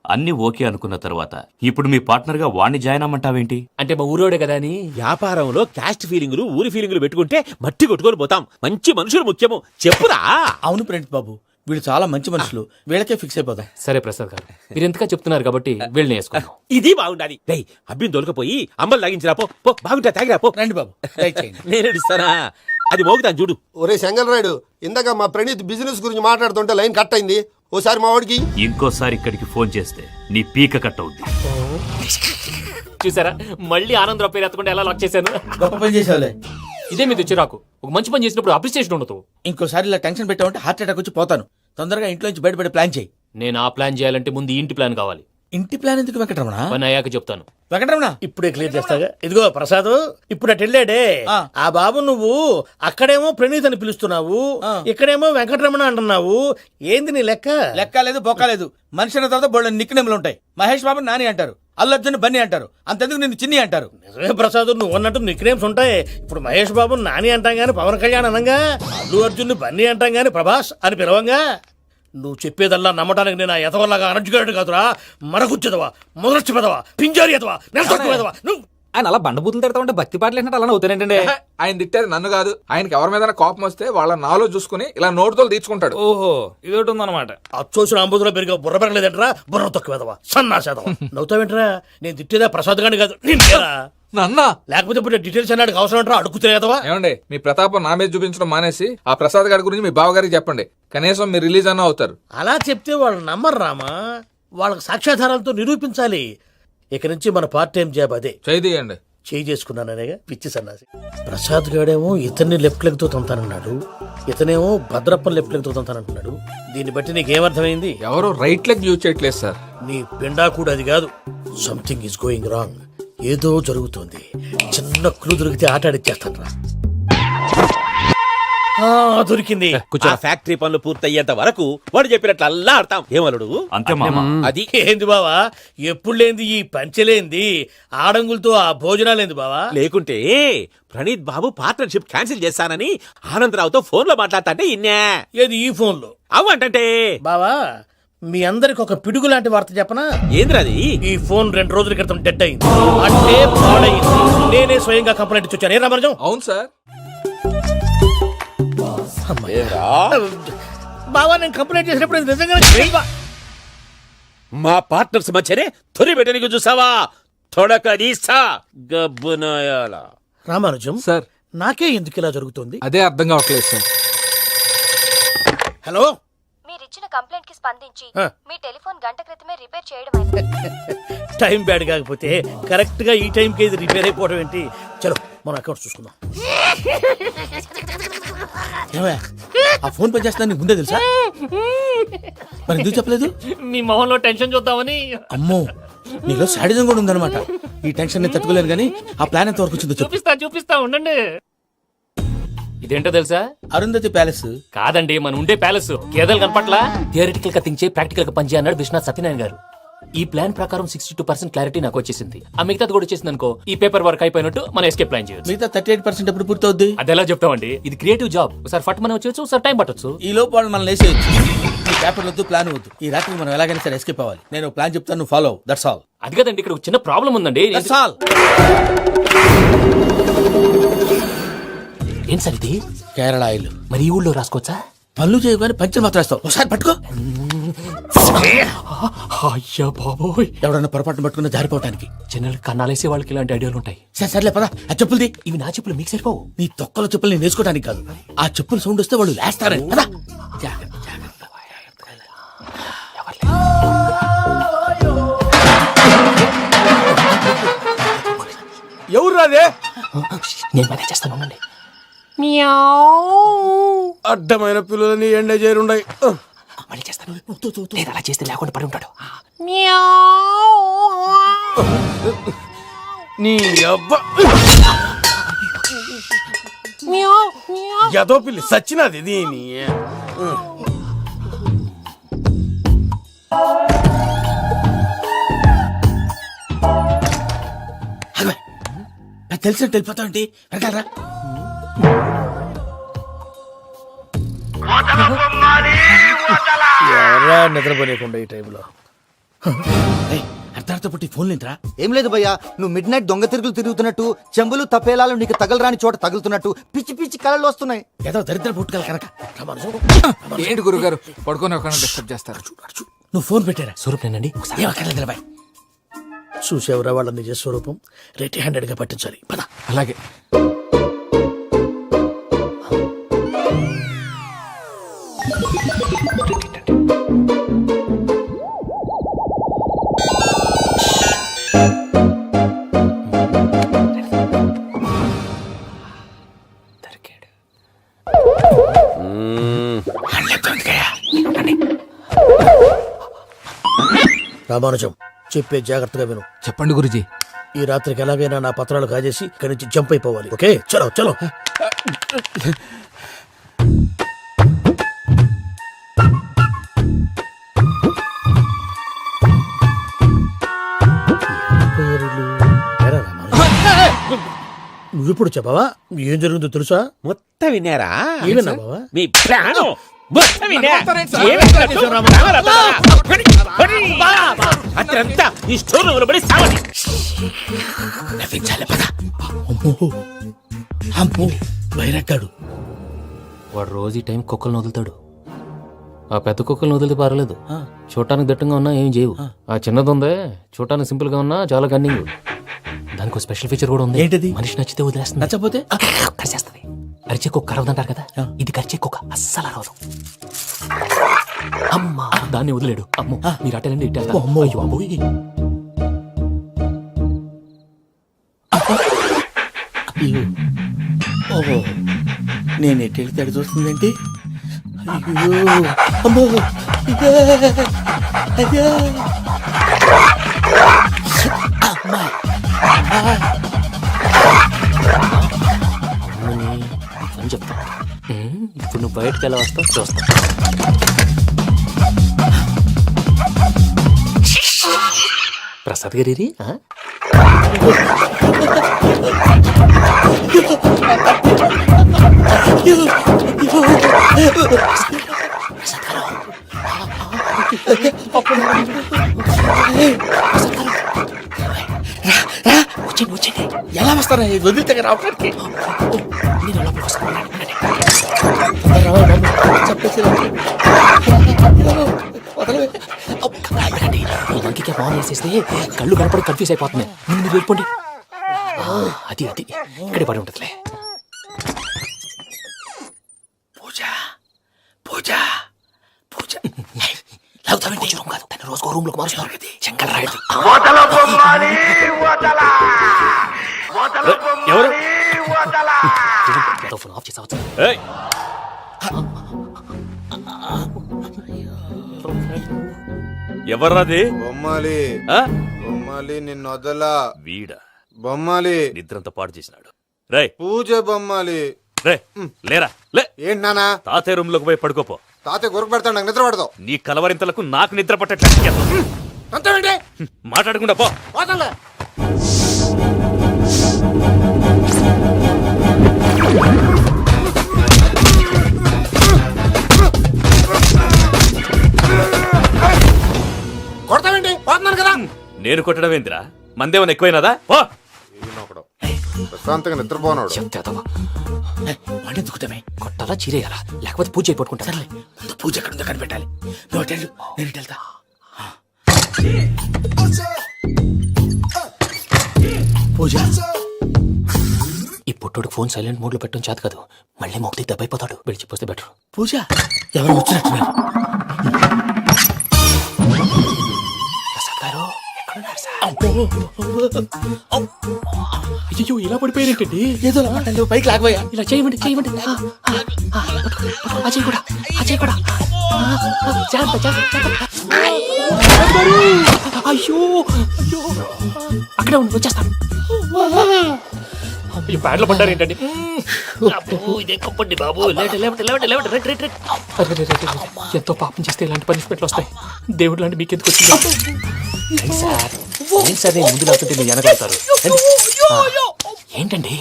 అన్ని ఓకే అనుకున్న తర్వాత ఇప్పుడు మీ పార్ట్నర్ గా వాణ్ణి జాయిన్ అమ్మంటావేంటి?
అంటే మా ఊరోడే కదా అని.
వ్యాపారంలో క్యాస్ట్ ఫీలింగులు, ఊరి ఫీలింగులు పెట్టుకుంటే మట్టి కొట్టుకొని పోతాం. మంచి మనుషులు ముఖ్యము. చెప్పురా.
అవును ప్రణీత్ బాబు, వీళ్ళు చాలా మంచి మనుషులు, వీళ్ళకే ఫిక్స్ అయిపోదాం.
సరే ప్రసాద్ గారు, మీరు ఎంతగా చెప్తున్నారు కాబట్టి వీళ్ళని వేసుకుందాం.
ఇది బాగుండాలి. రేయ్ అబ్బిని దొరకపోయి అమ్మలు లాగించిరా పో పో, బాగుంటా తాగిరా పో.
రండి బాబు, దయచేయండి.
నేను ఇస్తానా, అది మోగుతాను చూడు.
ఒరే చెంగల్ రాయుడు, ఇందాక మా ప్రణీత్ బిజినెస్ గురించి మాట్లాడుతుంటే లైన్ కట్ అయింది. ఓసారి మా వాడికి
ఇంకోసారి ఇక్కడికి ఫోన్ చేస్తే నీ పీక కట్ అవుద్ది.
చూసారా, మళ్ళీ ఆనందరావు పేరు ఎత్తకుండా ఎలా లాక్ చేశాను.
గొప్ప పని చేసేవాళ్ళే.
ఇదే మీద చిరాకు. ఒక మంచి పని చేసినప్పుడు అప్రిసియేషన్ ఉండదు.
ఇంకోసారి ఇలా టెన్షన్ పెట్టామంటే హార్ట్ అటాక్ వచ్చి పోతాను. తొందరగా ఇంట్లో నుంచి బయటపడే ప్లాన్ చేయి.
నేను ఆ ప్లాన్ చేయాలంటే ముందు ఈ ఇంటి ప్లాన్ కావాలి.
ఇంటి ప్లాన్ ఎందుకు వెంకటరమణ?
పని అయ్యాక చెప్తాను.
వెంకటరమణ
ఇప్పుడే క్లియర్ చేస్తాగా. ఇదిగో ప్రసాద్, ఇప్పుడు అటు వెళ్ళాడే ఆ బాబు, నువ్వు అక్కడేమో ప్రణీత్ అని పిలుస్తున్నావు, ఇక్కడేమో వెంకటరమణ అంటున్నావు. ఏంది నీ లెక్క?
లెక్క లేదు, బొక్క లేదు. మనిషి అన్న తర్వాత బోళ్ళ నిక్నెములు ఉంటాయి. మహేష్ బాబు నాని అంటారు, అల్లు అర్జున్ బన్నీ అంటారు, అంతెందుకు నిన్ను చిన్ని అంటారు.
నిజమే ప్రసాద్, నువ్వు అన్నట్టు నిక్నేమ్స్ ఉంటాయి. ఇప్పుడు మహేష్ బాబు నాని అంటాం గాని పవన్ కళ్యాణ్ అనంగా, అల్లు అర్జున్ బన్నీ అంటాం గాని ప్రభాస్ అని పిలవంగా. నువ్వు చెప్పేదల్లా నమ్మటానికి నేను ఆ ఎతవల్లాగా అనర్జుగాడు కాదురా. మరగుచ్చదవా, మొదలచ్చి పెదవా, పింజారి ఎదవా, నెలసొక్కుదవా నువ్వు.
ఆయన అలా బండబూతులు తిడతా ఉంటే భక్తి పాటలు ఏంటంటే అలా అవుతానంటే. ఆయన తిట్టేది నన్ను కాదు, ఆయనకి ఎవరి మీద కోపం వస్తే వాళ్ళ నాలో చూసుకుని ఇలా నోటుతో తీర్చుకుంటాడు.
ఓహో, ఇదొకటి ఉందన్నమాట.
అచ్చోసిన అంబుధులో పెరిగే బుర్ర పెరగలేదంటరా, బుర్ర తొక్కువేదవా, సన్నాసేదవా. నవ్వుతావేంట్రా? నేను తిట్టేదా ప్రసాద్ గాని కాదు, నిన్నేరా.
నన్నా
లేకపోతే ఇప్పుడు డీటెయిల్స్ అన్నాడు అవసరం అంటారా? అడుగుతాయేదవా.
ఏమండి, మీ ప్రతాపం నా మీద చూపించడం మానేసి ఆ ప్రసాద్ గారి గురించి మీ బావగారికి చెప్పండి. కనీసం మీరు రిలీజ్ అన్న అవుతారు.
అలా చెప్తే వాళ్ళు నమ్మరు రామా. వాళ్ళకి సాక్ష్యాధారాలతో నిరూపించాలి. ఇక నుంచి మన పార్ట్ టైం జాబ్ అదే.
చేయండి.
చేయి చేసుకున్నాననేగా పిచ్చి సన్నాసి. ప్రసాద్ గాడేమో ఇతన్ని లెఫ్ట్ లెగ్ తో తంతానన్నాడు, ఇతనేమో భద్రప్పని లెఫ్ట్ లెగ్ తో తంతానంటున్నాడు. దీన్ని బట్టి నీకేమర్థమైంది?
ఎవరు రైట్ లెగ్ యూజ్ చేయట్లేదు సార్.
నీ పిండా కూడా అది కాదు. Something is going wrong. ఏదో జరుగుతుంది. చిన్న క్లూ దొరికితే ఆట ఆడిచ్చేస్తాను రా. దొరికింది.
ఆ ఫ్యాక్టరీ పనులు పూర్తయ్యేంత వరకు వాడు చెప్పినట్లు అల్లా ఆడతాం. ఏమలుడు
అంతే మామ.
అది
ఏంది బావా, ఎప్పుడు లేంది ఈ పంచలేంది, ఆడంగులతో ఆ భోజనాలేంది బావా?
లేకుంటే ప్రణీత్ బాబు పార్ట్నర్షిప్ క్యాన్సిల్ చేస్తానని ఆనందరావుతో ఫోన్ లో మాట్లాడతాంటే ఇన్నే.
ఏది ఈ ఫోన్ లో?
అవ్వంటే
బావా, మీ అందరికి ఒక పిడుగు లాంటి వార్త చెప్పనా?
ఏంద్రది?
ఈ ఫోన్ 2 రోజుల క్రితం డెడ్ అయింది, అంటే పాడైంది. నేనే స్వయంగా కంప్లైంట్ ఇచ్చి వచ్చాను. ఏ రామరాజం?
అవును సార్.
బావా, నేను కంప్లైంట్ చేసినప్పుడు ఇది నిజంగా
మా పార్ట్నర్స్ మధ్యనే తొలి పెట్టడానికి చూసావా? తొడక నీసా గబ్బునాయాల.
రామానుజం
సార్,
నాకే ఎందుకు ఇలా జరుగుతుంది?
అదే అర్థం కావట్లేదు సార్.
హలో,
మీరిచ్చిన కంప్లైంట్ కి స్పందించి
ఆ.
మీ టెలిఫోన్ గంట క్రితమే రిపేర్ చేయడం
టైం బ్యాడ్ కాకపోతే కరెక్ట్ గా ఈ టైంకి ఇది రిపేర్ అయిపోవడం ఏంటి? చలో మన అకౌంట్ చూసుకుందాం.
ఏమయ్య, ఆ ఫోన్ పని చేస్తున్నా నీకు ముందే తెలుసా? మరి ఎందుకు చెప్పలేదు?
మీ మొహంలో టెన్షన్ చూద్దామని.
అమ్మో, నీలో శాడిజం కూడా ఉందన్నమాట. ఈ టెన్షన్ నేను తట్టుకోలేను కానీ ఆ ప్లాన్ ఎంత వరకు వచ్చిందో చెప్పు.
చూపిస్తా ఉండండి. ఇదేంటో తెలుసా?
అరుంధతి ప్యాలెస్
కాదండి, మన ఉండే ప్యాలెస్. గేదెలు కనపట్లా? థియరిటికల్ గా థింక్ చేయి, ప్రాక్టికల్ గా పనిచేయ అన్నాడు విశ్వనాథ్ సత్యనారాయణ గారు. ఈ ప్లాన్ ప్రకారం 62% క్లారిటీ నాకు వచ్చేసింది. ఆ మిగతాది కూడా వచ్చేసింది అనుకో, ఈ పేపర్ వర్క్ అయిపోయినట్టు మనం ఎస్కేప్ ప్లాన్ చేయొచ్చు.
మిగతా 38% ఎప్పుడు పూర్తవుద్ది?
అది ఎలా చెప్తామండి? ఇది క్రియేటివ్ జాబ్. ఒకసారి ఫట్ మనం వచ్చేయచ్చు, ఒకసారి టైం పట్టొచ్చు.
ఈ లోపు వాళ్ళు మనం లేసేయచ్చు. ఈ పేపర్ వద్దు, ప్లాన్ వద్దు. ఈ రాత్రి మనం ఎలాగైనా సరే ఎస్కేప్ అవ్వాలి. నేను ప్లాన్ చెప్తాను, నువ్వు ఫాలో. That's all.
అది కదండి, ఇక్కడ ఒక చిన్న ప్రాబ్లం ఉందండి.
That's all.
ఏం సార్ ఇది?
కేరళ ఆయిల్.
మరి ఈ ఊళ్ళో రాసుకోవచ్చా?
పనులు చేయగానే పంచర్ మాత్రం వేస్తావు. ఒకసారి పట్టుకో.
అయ్యా బాబోయ్,
ఎవడన్నా పొరపాటున పట్టుకున్న జారిపోవటానికి.
జనరల్ కన్నాలేసే వాళ్ళకి ఇలాంటి ఐడియాలు ఉంటాయి.
సర్లే పదా, ఆ చెప్పులది.
ఇవి నా చెప్పులు మీకు సరిపోవు.
నీ తొక్కల చెప్పులు నేను వేసుకోవడానికి కాదు, ఆ చెప్పులు సౌండ్ వస్తే వాళ్ళు లేస్తారని. పదా.
ఎవరు రాదే?
నేను మేనేజ్ చేస్తాను, ఉండండి.
అడ్డమైన పిల్లలని ఎండ చేరుండయి.
మళ్ళీ చేస్తాను. లేదు, అలా చేస్తే లేకుండా పడి ఉంటాడు.
నీ అబ్బా ఎదో పిల్లి సచ్చినది దీని.
నాకు తెలిసినట్టు వెళ్ళిపోతా ఉంటే వెనకాలరా.
ఎవరా నిద్రపోలేకుండా ఈ టైంలో?
అర్ధార్థ పుట్టి ఫోన్ లేంట్రా?
ఏం లేదు భయ్యా, నువ్వు మిడ్ నైట్ దొంగ తిరుగులు తిరుగుతున్నట్టు, చెంబులు తపేలాలు నీకు తగలరాని చోట తగులుతున్నట్టు పిచ్చి పిచ్చి కళలు వస్తున్నాయి.
ఏదో దరిద్ర పుట్టుకల కనుక.
ఏంటి గురుగారు పడుకొని ఒక డిస్టర్బ్ చేస్తారు?
నువ్వు ఫోన్ పెట్టారా?
స్వరూపేనండి
ఏమక్కర్లేదు బాయ్.
చూసేవరా వాళ్ళ నిజ స్వరూపం. రెట్టి హ్యాండెడ్ గా పట్టించాలి. పద.
అలాగే.
రామానుజం, చెప్పే జాగ్రత్తగా విను.
చెప్పండి గురుజీ.
ఈ రాత్రికి ఎలాగైనా నా పత్రాలు కాజేసి ఇక్కడి నుంచి జంప్ అయిపోవాలి. ఓకే, చలో చలో. నువ్విప్పుడు చెప్పవా ఏం జరిగిందో తెలుసా?
మొత్తం విన్నారా?
ఏమన్నా బావా?
మీ ప్రాణం మొత్తం విన్నా. అత్రంతా ఈ స్టోర్ రూమ్ లో పడి సావని.
నవ్వించాలి పద. అమ్మో అమ్మో బైరక్కాడు.
వాడు రోజు ఈ టైం కుక్కలను వదులుతాడు. ఆ పెద్ద కుక్కలను వదిలితే పర్లేదు, చూడటానికి దట్టంగా ఉన్నా ఏం చేయవు. ఆ చిన్నది ఉందే, చూడటానికి సింపుల్ గా ఉన్నా చాలా కన్నింగ్. దానికి ఒక స్పెషల్ ఫీచర్ కూడా ఉంది.
ఏంటిది?
మనిషి నచ్చితే వదిలేస్తుంది,
నచ్చపోతే
కరిచేస్తుంది. అరిచే కుక్క అరవదంటారు కదా, ఇది కరిచే కుక్క అస్సలు అరవదు. అమ్మా దాన్ని వదిలేడు. అమ్మో మీరు అటెండి ఇట్టే.
అమ్మో.
అయ్యో అబ్బోయ్.
ఓహో నేను ఎటు వెళ్తే అడు చూస్తుందేంటి? అయ్యో అమ్మో ఇదే, అదే. అమ్మా
అమ్మని అని చెప్తా. ఇప్పుడు నువ్వు బయటకు ఎలా వస్తావు చూస్తా. ప్రసాద్ గారి వచ్చేయండి వచ్చేయండి.
ఎలా వస్తారా వదిలితే రావడానికి?
నేను లోపలికి వస్తాను. ఈ లంకికి ఫోన్ చేసేస్తే కళ్ళు కనపడి కన్ఫ్యూజ్ అయిపోతున్నాయి. మీరు వెళ్ళిపోండి. అది అది ఇక్కడే పడి ఉంటుందిలే.
పూజ పూజ పూజ
లాగుతామంటే రూమ్ కాదు, తన రోజుకో రూమ్ లోకి మారుస్తున్నారు కదా. చెంకల రాయడు.
ఎవరు?
ఫోన్ ఆఫ్ చేసావచ్చు.
ఎవర్రాది?
బొమ్మాలి
ఆ?
బొమ్మాలి నిన్ను వదలా.
వీడ
బొమ్మాలి
నిద్రంతా పాడు చేసినాడు. రే
పూజ బొమ్మాలి.
రే లేరా లే.
ఏంటి నానా?
తాతయ్య రూమ్ లోకి పోయి పడుకోపో.
తాతయ్య గురకు పెడతాడు, నాకు నిద్ర పడతావు.
నీ కలవరింతలకు నాకు నిద్ర పట్టట్లేదు. మాట్లాడకుండా పో.
కొడతావేంటి? పోతున్నాను కదా.
నేను కొట్టడం ఏంటిరా? మందేమన్నా ఎక్కువైనదా? పో.
ప్రశాంతంగా నిద్రపోనాడు.
వాడెందుకుంటామే?
కొట్టాలా చీరేయాలా లేకపోతే పూజ అయిపోట్టుకుంటా.
ముందు పూజ ఎక్కడ ఉందో కనిపెట్టాలి. నువ్వు అటెళ్ళు, నేను ఇటు వెళ్తా. పూజ
ఈ పుట్టోడికి ఫోన్ సైలెంట్ మోడ్ లో పెట్టడం చేత కాదు. మళ్ళీ మొక్కి దెబ్బైపోతాడు. విడిచిపోతే బెటర్.
పూజ ఎవరు వచ్చినట్టున్నారు?
ప్రసాద్ గారు ఎక్కడున్నారు సార్? అయ్యో ఇలా పడిపోయారేంటండి?
ఏదో లాంటి పైకి లాగబోయా.
ఇలా చేయమండి చేయమండి. అజయ్ కూడా అజయ్ కూడా. జాగ్రత్త జాగ్రత్త జాగ్రత్త. అయ్యో అయ్యో అక్కడే ఉండి వచ్చేస్తాను. ఈ బ్యాడ్లో పడ్డారు ఏంటండి? ఇదే కప్పండి బాబు. ఎంతో పాపం చేస్తే ఇలాంటి పనిష్మెంట్లు వస్తాయి. దేవుడు లాంటి మీకెందుకు వచ్చింది సార్? ఏం సార్ నేను ముందు లేకుంటే మీరు వెనకాడతారు ఏంటండి?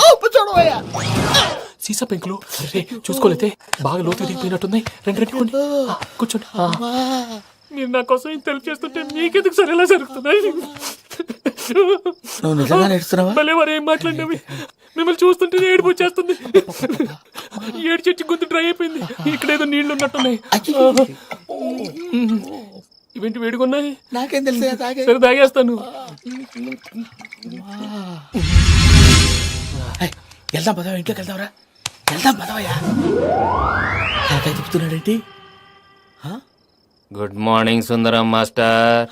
సీసా పెంకులు అరే చూసుకోలేతే బాగా లోతు దిగిపోయినట్టున్నాయి. రెండు రెండు కూర్చోండి. మీరు నా కోసం ఇంత హెల్ప్ చేస్తుంటే మీకెందుకు సరే ఎలా జరుగుతున్నాయి?
నువ్వు నిజంగా నేర్చుతున్నావా?
భలే వారు ఏం మాట్లాడినవి. మిమ్మల్ని చూస్తుంటే ఏడుపు వచ్చేస్తుంది. ఏడు చెట్టు గొంతు డ్రై అయిపోయింది. ఇక్కడ ఏదో నీళ్లు ఉన్నట్టున్నాయి. ఇవేంటి వేడుకున్నాయి?
నాకేం తెలుసు,
సరే తాగేస్తాను.
వెళ్దాం పదవా, ఇంట్లోకి వెళ్దాంరా. వెళ్దాం పదవయ్యా. తిప్పుతున్నాడేంటి?
Good morning Sundaram master.